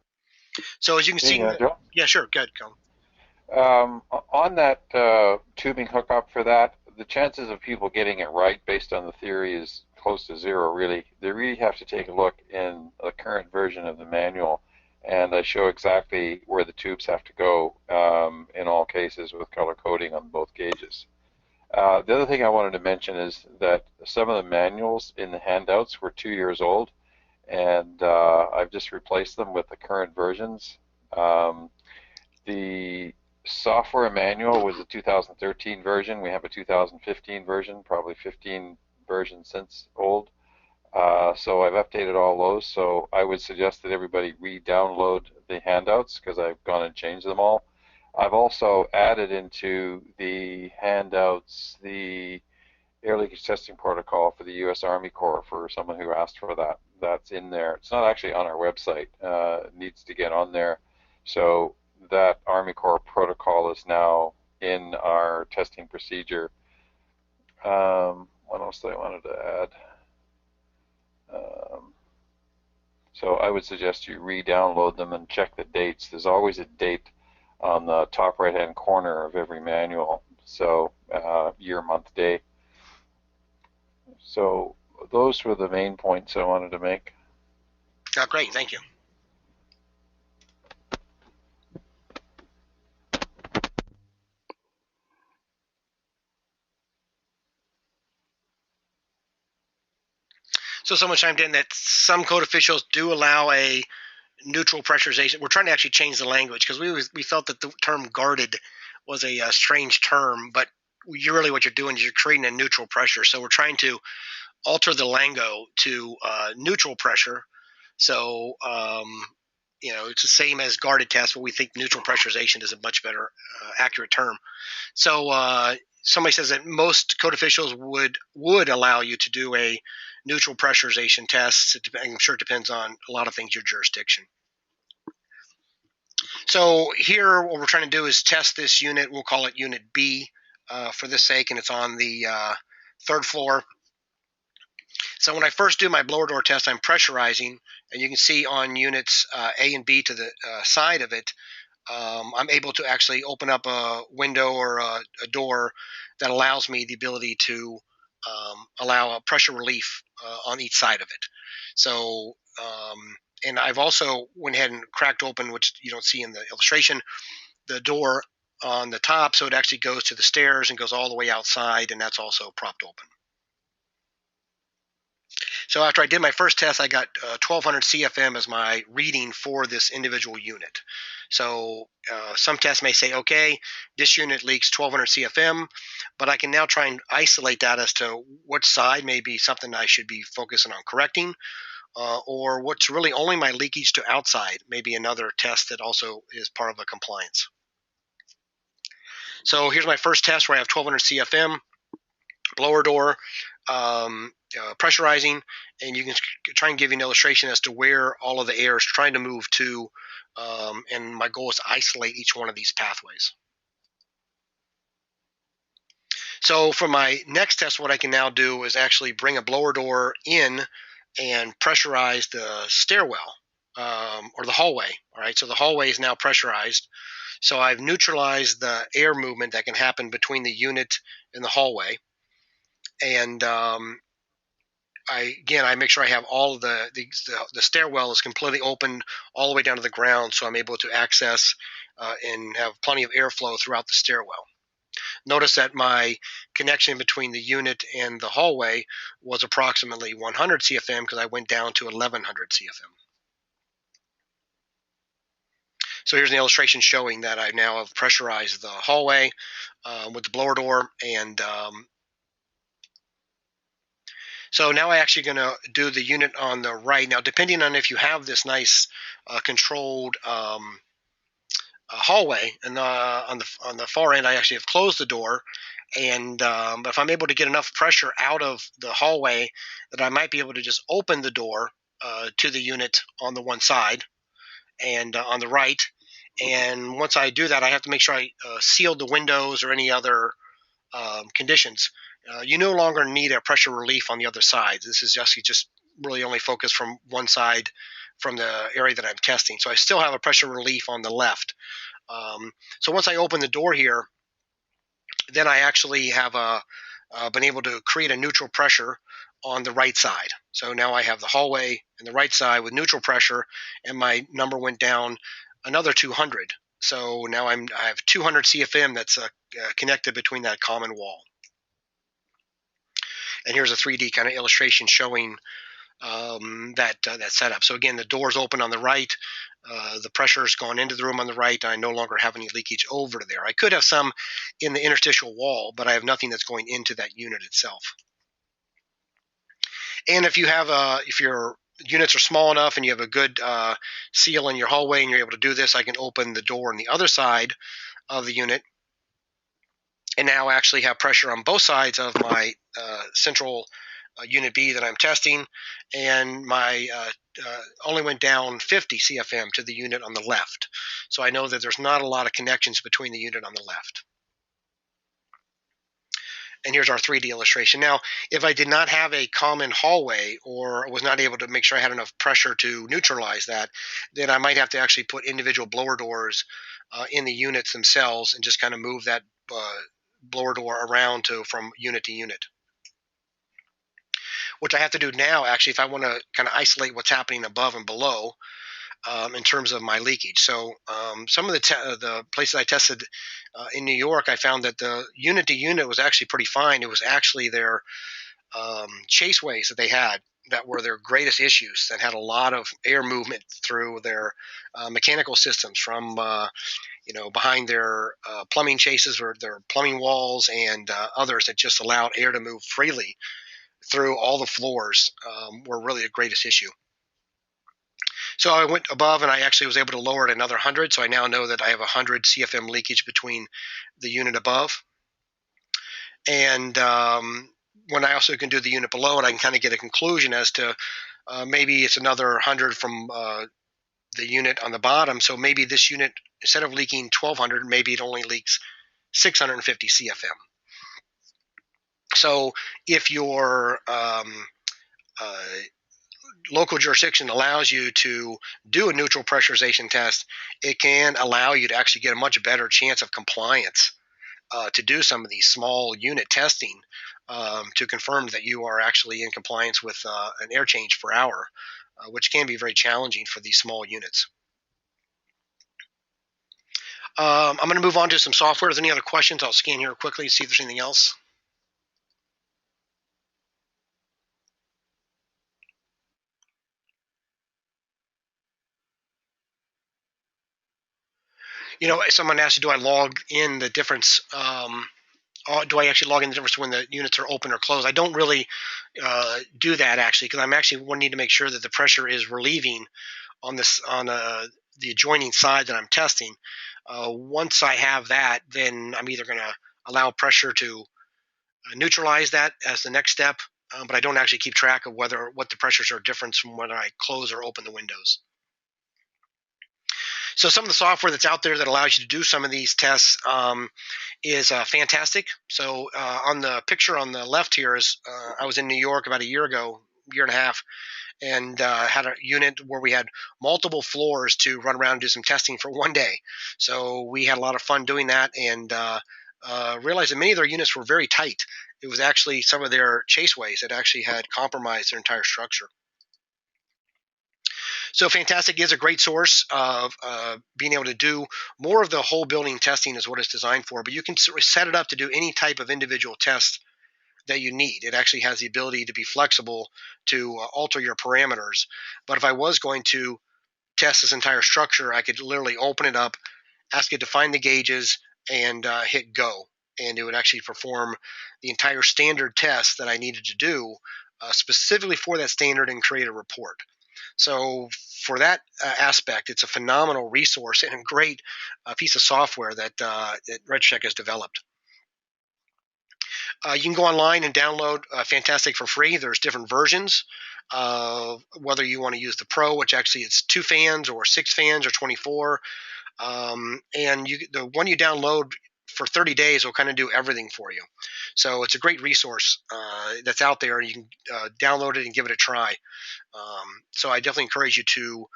So as you can see, Hey, Joe. yeah, sure, good, go. On that tubing hookup for that, the chances of people getting it right based on the theory is close to zero, really. They really have to take a look in the current version of the manual, and I show exactly where the tubes have to go in all cases with color coding on both gauges. The other thing I wanted to mention is that some of the manuals in the handouts were 2 years old, and I've just replaced them with the current versions. The software manual was a 2013 version. We have a 2015 version, probably 15 versions since old. So I've updated all those. So I would suggest that everybody re-download the handouts because I've gone and changed them all. I've also added into the handouts the air leakage testing protocol for the U.S. Army Corps for someone who asked for that. That's in there. It's not actually on our website. It needs to get on there. So that Army Corps protocol is now in our testing procedure. What else did I wanted to add? So I would suggest you re-download them and check the dates. There's always a date on the top right-hand corner of every manual. So year, month, day. So those were the main points I wanted to make. Oh, great, thank you. So someone chimed in that some code officials do allow a neutral pressurization. We're trying to actually change the language because we felt that the term guarded was a strange term, but really what you're doing is you're creating a neutral pressure. So we're trying to alter the lingo to neutral pressure. So it's the same as guarded test, but we think neutral pressurization is a much better accurate term. So somebody says that most code officials would allow you to do a neutral pressurization test. I'm sure it depends on a lot of things, your jurisdiction. So here, what we're trying to do is test this unit. We'll call it Unit B for this sake, and it's on the third floor. So when I first do my blower door test, I'm pressurizing, and you can see on units A and B to the side of it, I'm able to actually open up a window or a door that allows me the ability to allow a pressure relief on each side of it. So, and I've also went ahead and cracked open, which you don't see in the illustration, the door on the top, so it actually goes to the stairs and goes all the way outside, and that's also propped open. So after I did my first test, I got 1200 CFM as my reading for this individual unit. So some tests may say, okay, this unit leaks 1200 CFM, but I can now try and isolate that as to what side may be something I should be focusing on correcting, or what's really only my leakage to outside, maybe another test that also is part of a compliance. So here's my first test where I have 1200 CFM, blower door, pressurizing, and you can try and give you an illustration as to where all of the air is trying to move to, and my goal is to isolate each one of these pathways. So for my next test, what I can now do is actually bring a blower door in and pressurize the stairwell or the hallway. All right, so the hallway is now pressurized. So I've neutralized the air movement that can happen between the unit and the hallway. And I make sure I have all of the stairwell is completely open all the way down to the ground, so I'm able to access and have plenty of airflow throughout the stairwell. Notice that my connection between the unit and the hallway was approximately 100 CFM because I went down to 1100 CFM. So here's an illustration showing that I now have pressurized the hallway with the blower door, and so now I'm actually going to do the unit on the right. Now, depending on if you have this nice controlled hallway, and on the far end, I actually have closed the door. And but if I'm able to get enough pressure out of the hallway, that I might be able to just open the door to the unit on the one side and on the right. And once I do that, I have to make sure I seal the windows or any other conditions, you no longer need a pressure relief on the other side. This is just really only focused from one side from the area that I'm testing. So I still have a pressure relief on the left. So once I open the door here, then I actually have been able to create a neutral pressure on the right side. So now I have the hallway and the right side with neutral pressure, and my number went down another 200. So now I have 200 CFM that's connected between that common wall. And here's a 3D kind of illustration showing that setup. So again, the door's open on the right. The pressure's gone into the room on the right. I no longer have any leakage over there. I could have some in the interstitial wall, but I have nothing that's going into that unit itself. And if your units are small enough and you have a good seal in your hallway and you're able to do this, I can open the door on the other side of the unit and now actually have pressure on both sides of my central unit B that I'm testing, and my only went down 50 CFM to the unit on the left. So I know that there's not a lot of connections between the unit on the left. And here's our 3D illustration. Now, if I did not have a common hallway or was not able to make sure I had enough pressure to neutralize that, then I might have to actually put individual blower doors in the units themselves and just kind of move that blower door around from unit to unit, which I have to do now, actually, if I want to kind of isolate what's happening above and below in terms of my leakage. So some of the places I tested in New York, I found that the unit to unit was actually pretty fine. It was actually their chaseways that they had that were their greatest issues, that had a lot of air movement through their mechanical systems from behind their plumbing chases or their plumbing walls and others that just allowed air to move freely through all the floors, were really the greatest issue. So I went above and I actually was able to lower it another 100. So I now know that I have 100 CFM leakage between the unit above. And when I also can do the unit below, and I can kind of get a conclusion as to maybe it's another 100 from the unit on the bottom. So maybe this unit, instead of leaking 1,200, maybe it only leaks 650 CFM. So if your local jurisdiction allows you to do a neutral pressurization test, it can allow you to actually get a much better chance of compliance to do some of these small unit testing to confirm that you are actually in compliance with an air change per hour, which can be very challenging for these small units. I'm going to move on to some software. If there's any other questions, I'll scan here quickly, see if there's anything else. Someone asked, do I log in the difference? Do I actually log in the difference when the units are open or closed? I don't really do that, actually, because I'm actually wanting to make sure that the pressure is relieving on the adjoining side that I'm testing. Once I have that, then I'm either going to allow pressure to neutralize that as the next step, but I don't actually keep track of what the pressures are different from whether I close or open the windows. So some of the software that's out there that allows you to do some of these tests is fantastic. So on the picture on the left here is I was in New York about a year and a half, and had a unit where we had multiple floors to run around and do some testing for one day. So we had a lot of fun doing that, and realized that many of their units were very tight. It was actually some of their chaseways that actually had compromised their entire structure. So Fantastic is a great source of being able to do more of the whole building testing is what it's designed for, but you can set it up to do any type of individual test that you need. It actually has the ability to be flexible to alter your parameters. But if I was going to test this entire structure, I could literally open it up, ask it to find the gauges, and hit go. And it would actually perform the entire standard test that I needed to do specifically for that standard and create a report. So for that aspect, it's a phenomenal resource and a great piece of software that RegCheck has developed. You can go online and download Fantastic for free. There's different versions, whether you want to use the Pro, which actually it's 2 fans or 6 fans or 24. And the one you download for 30 days will kind of do everything for you. So it's a great resource that's out there. You can download it and give it a try. So I definitely encourage you to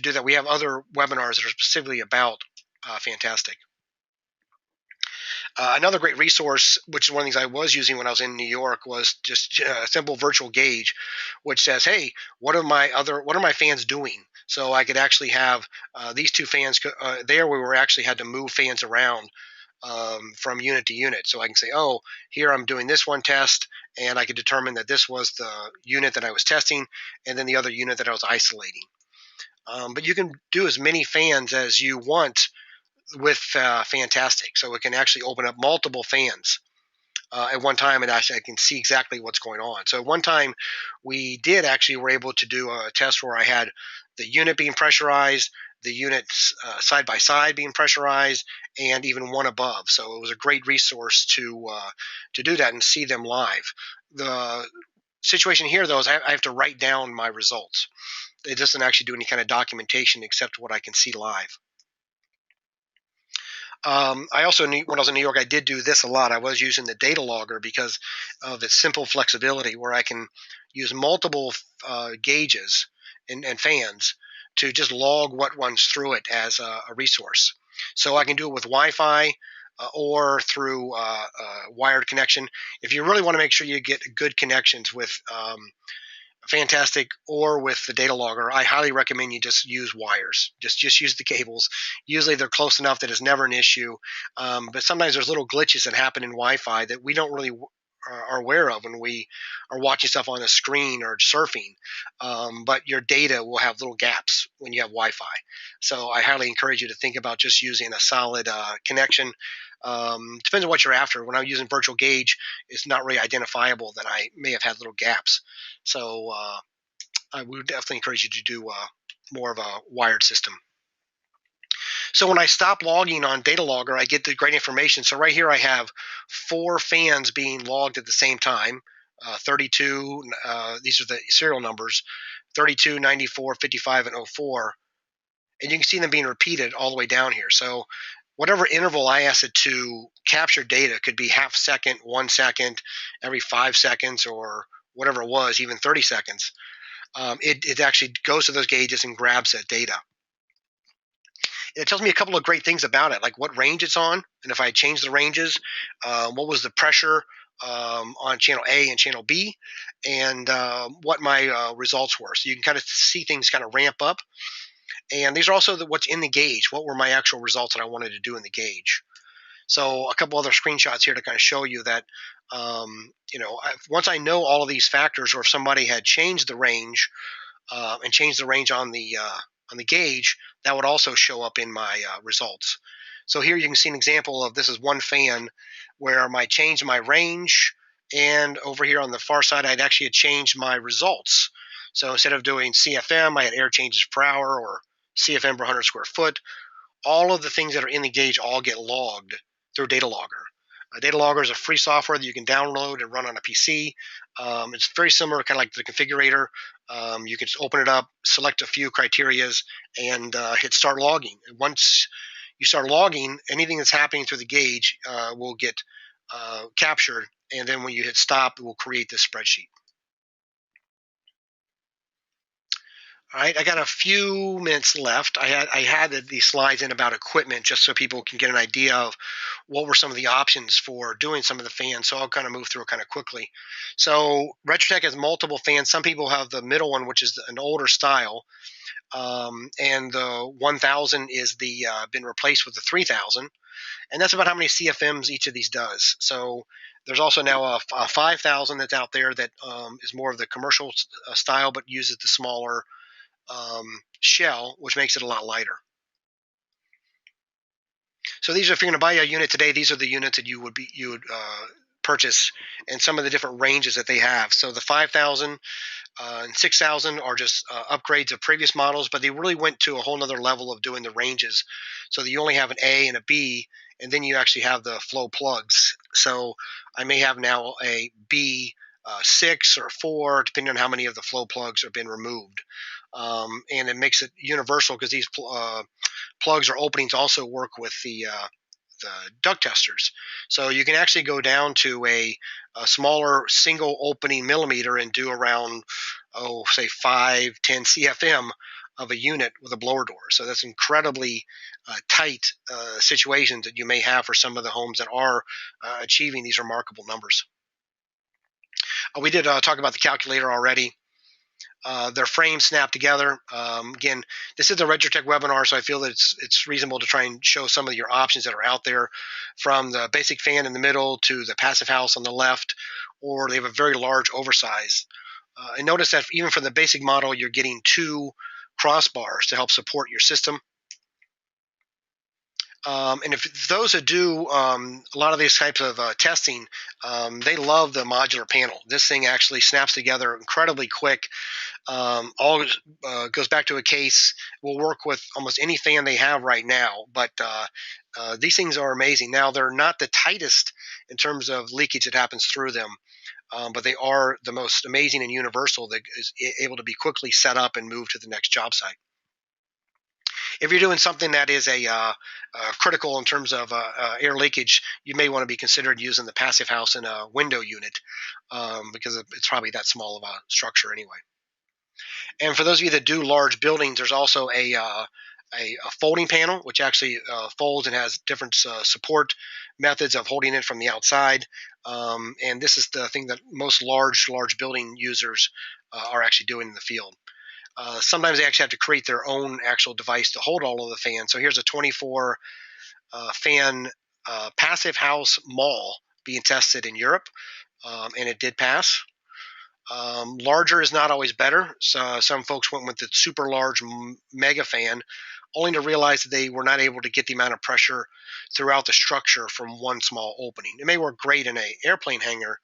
do that. We have other webinars that are specifically about Fantastic. Another great resource, which is one of the things I was using when I was in New York, was just a simple virtual gauge, which says, "Hey, what are my fans doing?" So I could actually have these two fans there. We were actually had to move fans around from unit to unit. So I can say, "Oh, here I'm doing this one test," and I could determine that this was the unit that I was testing, and then the other unit that I was isolating. But you can do as many fans as you want with Fantastic. So it can actually open up multiple fans at one time, and actually I can see exactly what's going on. So at one time we were able to do a test where I had the unit being pressurized, the units side by side being pressurized, and even one above. So it was a great resource to do that and see them live. The situation here, though, is I have to write down my results. It doesn't actually do any kind of documentation except what I can see live. I also, when I was in New York, I did do this a lot. I was using the data logger because of its simple flexibility, where I can use multiple gauges and fans to just log what runs through it as a resource. So I can do it with Wi-Fi or through wired connection. If you really want to make sure you get good connections with Fantastic or with the data logger, I highly recommend you just use wires. Just use the cables. Usually they're close enough that it's never an issue. But sometimes there's little glitches that happen in Wi-Fi that we don't really are aware of when we are watching stuff on a screen or surfing. But your data will have little gaps when you have Wi-Fi. So I highly encourage you to think about just using a solid connection. Depends on what you're after. When I'm using virtual gauge, it's not really identifiable that I may have had little gaps. So I would definitely encourage you to do more of a wired system. So when I stop logging on data logger, I get the great information. So right here I have 4 fans being logged at the same time. 32, these are the serial numbers, 32, 94, 55, and 04. And you can see them being repeated all the way down here. So whatever interval I asked it to capture data could be half second, 1 second, every 5 seconds, or whatever it was, even 30 seconds. It actually goes to those gauges and grabs that data. It tells me a couple of great things about it, like what range it's on, and if I change the ranges, what was the pressure on channel A and channel B, and what my results were. So you can kind of see things kind of ramp up. And these are also what's in the gauge. What were my actual results that I wanted to do in the gauge? So a couple other screenshots here to kind of show you that, once I know all of these factors, or if somebody had changed the range and changed the range on the gauge, that would also show up in my results. So here you can see an example of this is one fan where I changed my range, and over here on the far side, I'd actually changed my results. So instead of doing CFM, I had air changes per hour or CFM per 100 square foot. All of the things that are in the gauge all get logged through Data Logger. Data Logger is a free software that you can download and run on a PC. It's very similar, kind of like the configurator. You can just open it up, select a few criterias, and hit start logging. And once you start logging, anything that's happening through the gauge will get captured. And then when you hit stop, it will create this spreadsheet. All right, I got a few minutes left. I had these slides in about equipment just so people can get an idea of what were some of the options for doing some of the fans. So I'll kind of move through it kind of quickly. So Retrotech has multiple fans. Some people have the middle one, which is an older style, and the 1000 is been replaced with the 3000, and that's about how many CFMs each of these does. So there's also now a 5000 that's out there that is more of the commercial style, but uses the smaller shell, which makes it a lot lighter. So these are, if you're going to buy a unit today, these are the units that you would purchase, and some of the different ranges that they have. So the 5000 and 6000 are just upgrades of previous models, but they really went to a whole nother level of doing the ranges, so that you only have an A and a B, and then you actually have the flow plugs. So I may have now a B 6 or 4, depending on how many of the flow plugs have been removed. And it makes it universal because these plugs or openings also work with the duct testers. So you can actually go down to a smaller single opening millimeter and do around, say 5-10 CFM of a unit with a blower door. So that's incredibly tight situations that you may have for some of the homes that are achieving these remarkable numbers. We did talk about the calculator already. Their frames snap together. Again, this is a RetroTech webinar, so I feel that it's reasonable to try and show some of your options that are out there, from the basic fan in the middle to the passive house on the left, or they have a very large oversize. And notice that even for the basic model, you're getting 2 crossbars to help support your system. And if those that do a lot of these types of testing, they love the modular panel. This thing actually snaps together incredibly quick. All goes back to a case. Will work with almost any fan they have right now, but these things are amazing. Now, they're not the tightest in terms of leakage that happens through them, but they are the most amazing and universal that is able to be quickly set up and moved to the next job site. If you're doing something that is critical in terms of air leakage, you may want to be considered using the passive house in a window unit, because it's probably that small of a structure anyway. And for those of you that do large buildings, there's also a folding panel, which actually folds and has different support methods of holding it from the outside. And this is the thing that most large building users are actually doing in the field. Sometimes they actually have to create their own actual device to hold all of the fans. So here's a 24 fan passive house mall being tested in Europe, and it did pass. Larger is not always better. So some folks went with the super large mega fan, only to realize that they were not able to get the amount of pressure throughout the structure from one small opening. It may work great in an airplane hangar,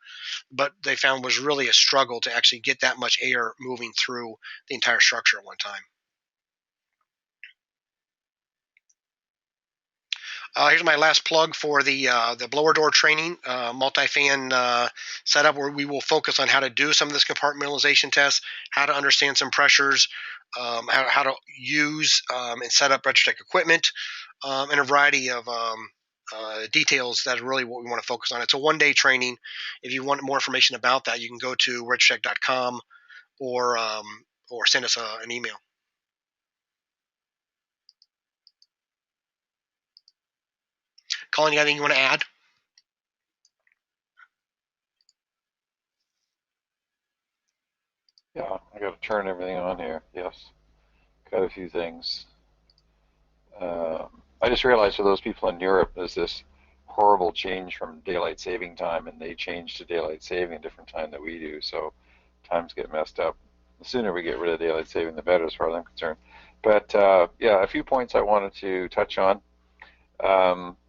but they found was really a struggle to actually get that much air moving through the entire structure at one time. Here's my last plug for the Blowerdoor training, multi-fan setup, where we will focus on how to do some of this compartmentalization test, how to understand some pressures, how to use and set up RetroTech equipment, and a variety of details that are really what we want to focus on. It's a one-day training. If you want more information about that, you can go to retrotech.com or send us an email. Colin, you got anything you want to add? Yeah, I got to turn everything on here. Yes, got a few things. I just realized for those people in Europe, there's this horrible change from daylight saving time, and they change to daylight saving a different time that we do, so times get messed up. The sooner we get rid of daylight saving, the better, as far as I'm concerned. But yeah, a few points I wanted to touch on.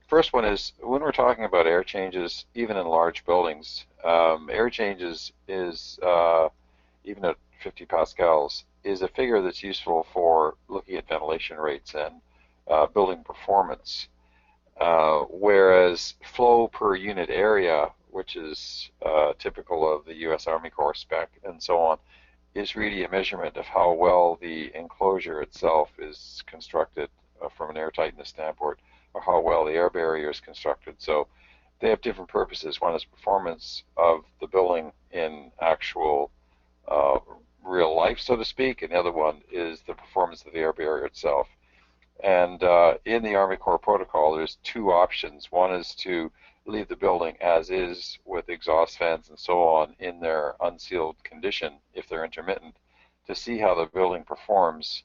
First one is, when we're talking about air changes, even in large buildings, air changes is, even at 50 pascals, is a figure that's useful for looking at ventilation rates and building performance. Whereas flow per unit area, which is typical of the U.S. Army Corps spec and so on, is really a measurement of how well the enclosure itself is constructed from an air tightness standpoint, or how well the air barrier is constructed. So they have different purposes. One is performance of the building in actual real life, so to speak, and the other one is the performance of the air barrier itself. And in the Army Corps protocol, there's 2 options. One is to leave the building as is with exhaust fans and so on in their unsealed condition, if they're intermittent, to see how the building performs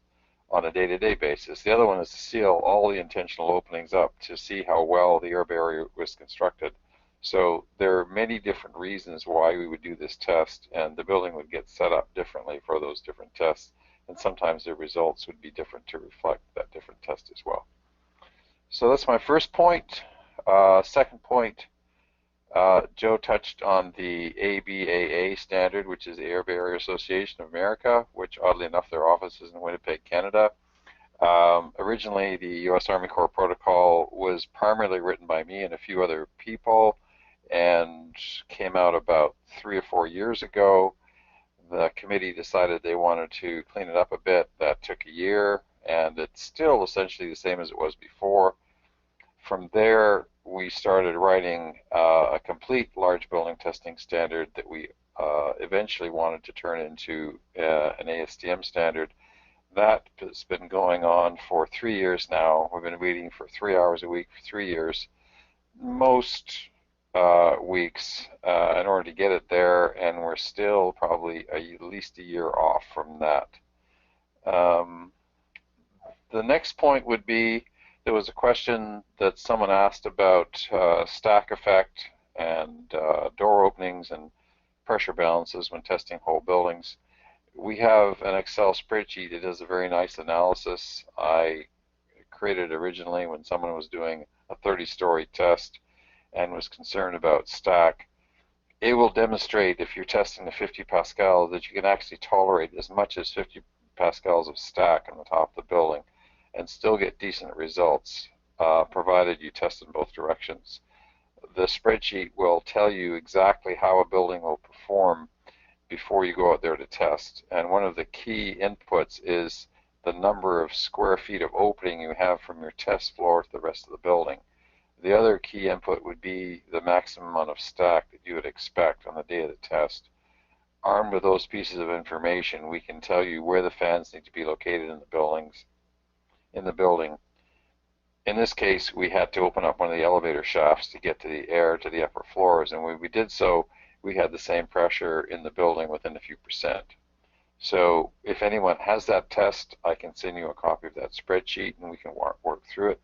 on a day-to-day basis. The other one is to seal all the intentional openings up to see how well the air barrier was constructed. So there are many different reasons why we would do this test, and the building would get set up differently for those different tests, and sometimes the results would be different to reflect that different test as well. So that's my first point. Second point, Joe touched on the ABAA standard, which is the Air Barrier Association of America, which oddly enough their office is in Winnipeg, Canada. Originally, the U.S. Army Corps protocol was primarily written by me and a few other people, and came out about 3 or 4 years ago. The committee decided they wanted to clean it up a bit. That took a year, and it's still essentially the same as it was before. from there, we started writing a complete large building testing standard that we eventually wanted to turn into an ASTM standard. That has been going on for 3 years now. We've been meeting for 3 hours a week for 3 years. Most weeks in order to get it there, and we're still probably at least a year off from that. The next point would be, there was a question that someone asked about stack effect and door openings and pressure balances when testing whole buildings. We have an Excel spreadsheet that does a very nice analysis. I created originally when someone was doing a 30-story test and was concerned about stack. It will demonstrate, if you're testing the 50 pascal, that you can actually tolerate as much as 50 pascals of stack on the top of the building and still get decent results, provided you test in both directions. The spreadsheet will tell you exactly how a building will perform before you go out there to test. And one of the key inputs is the number of square feet of opening you have from your test floor to the rest of the building. The other key input would be the maximum amount of stack that you would expect on the day of the test. Armed with those pieces of information, we can tell you where the fans need to be located in the building. In this case, we had to open up one of the elevator shafts to get to the air to the upper floors, and when we did so, we had the same pressure in the building within a few percent. So if anyone has that test, I can send you a copy of that spreadsheet and we can work through it.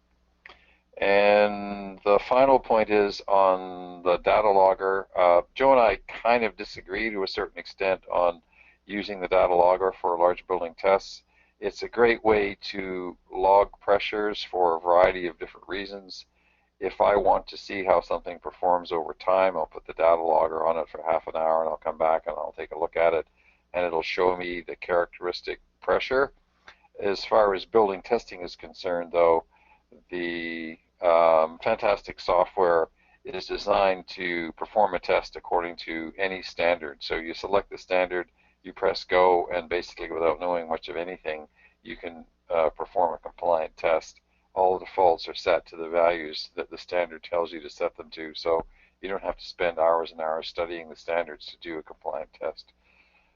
And the final point is on the data logger. Joe and I kind of disagree to a certain extent on using the data logger for large building tests. It's a great way to log pressures for a variety of different reasons. If I want to see how something performs over time, I'll put the data logger on it for half an hour and I'll come back and I'll take a look at it and it'll show me the characteristic pressure. As far as building testing is concerned, though, the fantastic software is designed to perform a test according to any standard. So you select the standard, you press go, and basically without knowing much of anything, you can perform a compliant test. All the defaults are set to the values that the standard tells you to set them to, so you don't have to spend hours and hours studying the standards to do a compliant test.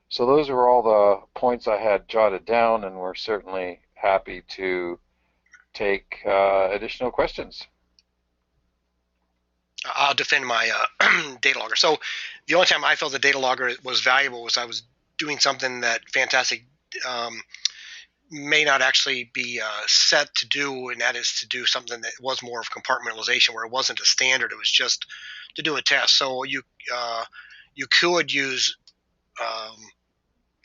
So those are all the points I had jotted down, and we're certainly happy to take additional questions. I'll defend my data logger. So the only time I felt the data logger was valuable was I was doing something that Fantastic may not actually be set to do, and that is to do something that was more of compartmentalization, where it wasn't a standard, it was just to do a test. So you could use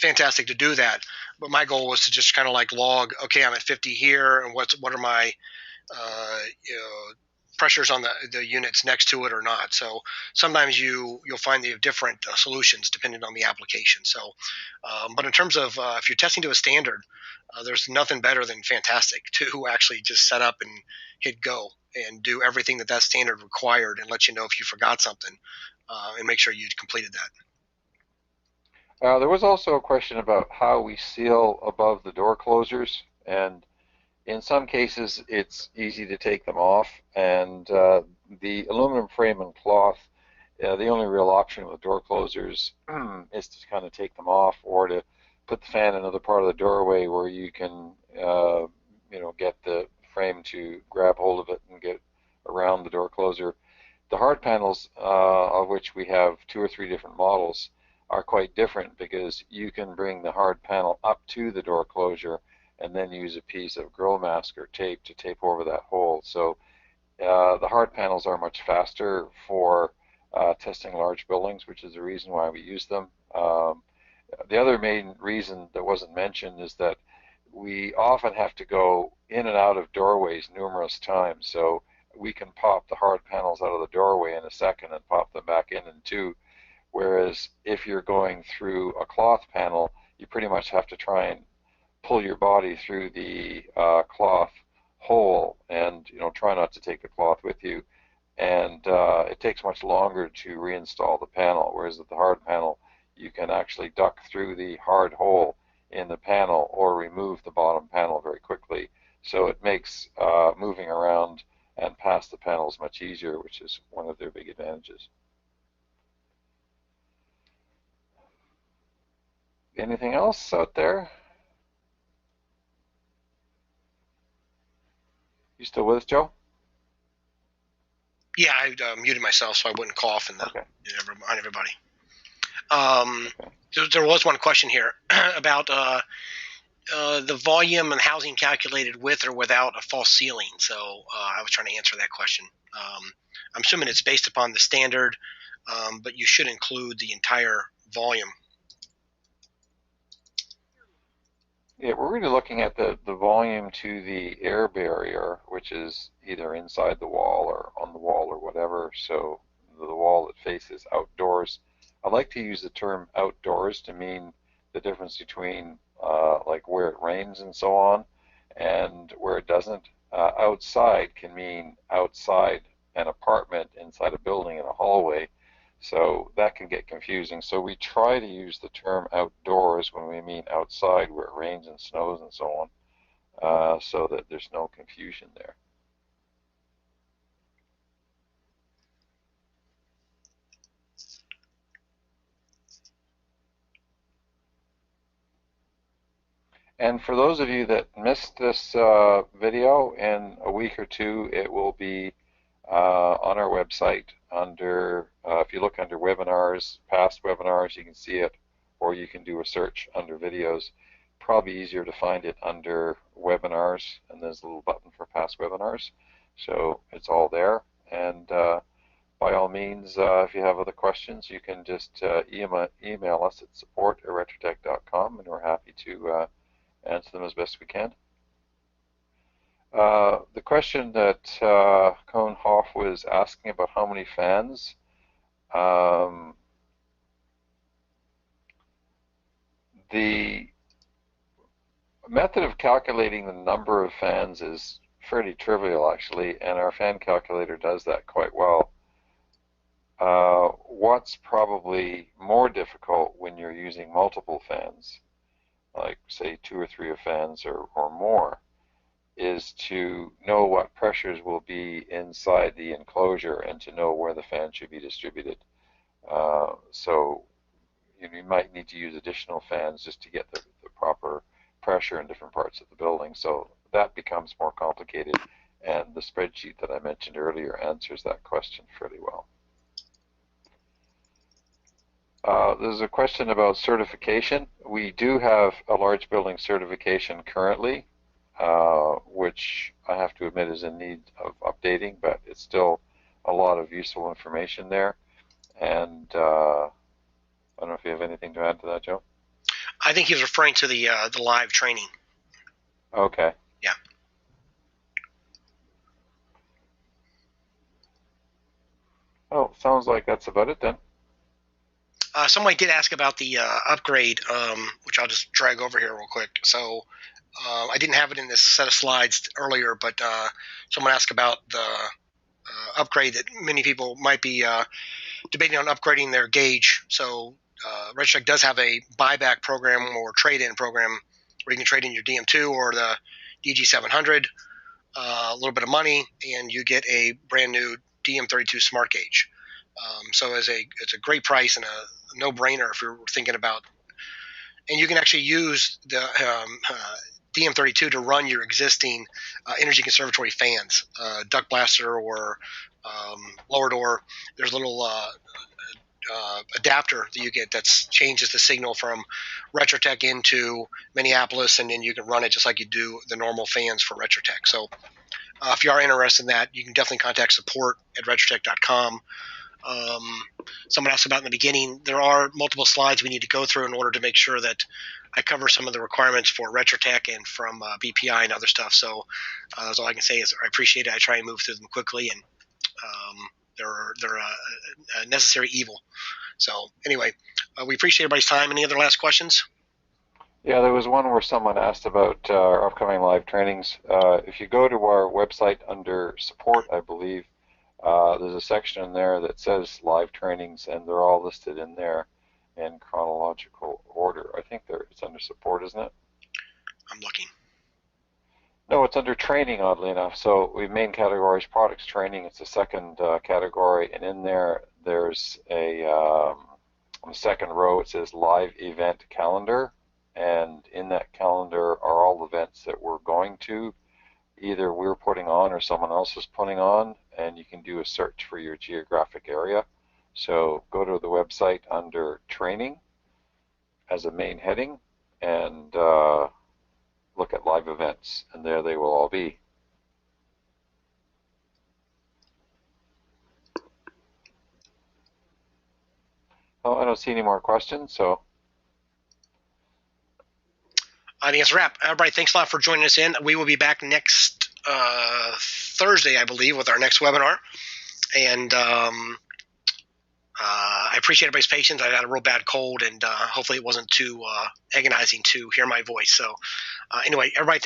Fantastic to do that, but my goal was to just kind of like log, okay, I'm at 50 here, and what are my pressures on the units next to it or not. So sometimes you'll find they have different solutions depending on the application. So, but in terms of if you're testing to a standard, there's nothing better than Fantastic to actually just set up and hit go and do everything that standard required and let you know if you forgot something and make sure you completed that. There was also a question about how we seal above the door closers, and in some cases it's easy to take them off, and the aluminum frame and cloth, the only real option with door closers is to kind of take them off, or to put the fan in another part of the doorway where you can get the frame to grab hold of it and get around the door closer. The hard panels, of which we have 2 or 3 different models, are quite different, because you can bring the hard panel up to the door closure and then use a piece of grill mask or tape to tape over that hole. So the hard panels are much faster for testing large buildings, which is the reason why we use them. The other main reason that wasn't mentioned is that we often have to go in and out of doorways numerous times. So we can pop the hard panels out of the doorway in a second and pop them back in 2. Whereas if you're going through a cloth panel, you pretty much have to try and pull your body through the cloth hole, and try not to take the cloth with you. And it takes much longer to reinstall the panel. Whereas with the hard panel, you can actually duck through the hard hole in the panel or remove the bottom panel very quickly. So it makes moving around and pass the panels much easier, which is one of their big advantages. Anything else out there? You still with us, Joe? Yeah, I muted myself so I wouldn't cough on everybody. There was one question here about the volume and housing calculated with or without a false ceiling. So I was trying to answer that question. I'm assuming it's based upon the standard, but you should include the entire volume. Yeah, we're really looking at the volume to the air barrier, which is either inside the wall or on the wall or whatever. So the wall that faces outdoors. I like to use the term outdoors to mean the difference between like where it rains and so on and where it doesn't. Outside can mean outside an apartment, inside a building, in a hallway. So that can get confusing. So we try to use the term outdoors when we mean outside where it rains and snows and so on, so that there's no confusion there. And for those of you that missed this video, in a week or two it will be on our website under, if you look under webinars, past webinars, you can see it, or you can do a search under videos. Probably easier to find it under webinars, and there's a little button for past webinars. So it's all there. And by all means, if you have other questions, you can just email us at support@retrotech.com, and we're happy to answer them as best we can. The question that Cohn Hoff was asking about how many fans, the method of calculating the number of fans is fairly trivial actually, and our fan calculator does that quite well. What's probably more difficult when you're using multiple fans, like say 2 or 3 fans or more, is to know what pressures will be inside the enclosure and to know where the fan should be distributed. So you might need to use additional fans just to get the proper pressure in different parts of the building. So that becomes more complicated, and the spreadsheet that I mentioned earlier answers that question fairly well. There's a question about certification. We do have a large building certification currently, which I have to admit is in need of updating, but it's still a lot of useful information there. And I don't know if you have anything to add to that, Joe. I think he was referring to the live training. Okay. Yeah. Oh, sounds like that's about it then. Somebody did ask about the upgrade, which I'll just drag over here real quick. So I didn't have it in this set of slides earlier, but someone asked about the upgrade that many people might be debating on upgrading their gauge. So RegTech does have a buyback program or trade-in program where you can trade in your DM2 or the DG700, a little bit of money, and you get a brand new DM32 Smart Gauge. So it's a great price and a no-brainer if you're thinking about. And you can actually use the DM32 to run your existing energy conservatory fans, duct blaster or Blowerdoor. There's a little adapter that you get that changes the signal from RetroTech into Minneapolis, and then you can run it just like you do the normal fans for RetroTech. So if you are interested in that, you can definitely contact support@retrotech.com. Someone asked about in the beginning, there are multiple slides we need to go through in order to make sure that I cover some of the requirements for RetroTech and from BPI and other stuff. So that's all I can say is I appreciate it. I try and move through them quickly, and they're a necessary evil. So anyway, we appreciate everybody's time. Any other last questions? Yeah, there was one where someone asked about our upcoming live trainings. If you go to our website under support, I believe, there's a section in there that says live trainings, and they're all listed in there in chronological order. I think it's under support, isn't it? I'm looking. No, it's under training, oddly enough. So we main category is products training. It's the second category, and in there, there's on the second row it says live event calendar, and in that calendar are all the events that we're going to, either we're putting on or someone else is putting on, and you can do a search for your geographic area. So go to the website under training as a main heading, and look at live events, and there they will all be. Oh, I don't see any more questions, so. I think it's a wrap. Everybody, thanks a lot for joining us in. We will be back next Thursday, I believe, with our next webinar. And I appreciate everybody's patience. I had a real bad cold, and hopefully it wasn't too agonizing to hear my voice. So anyway, everybody,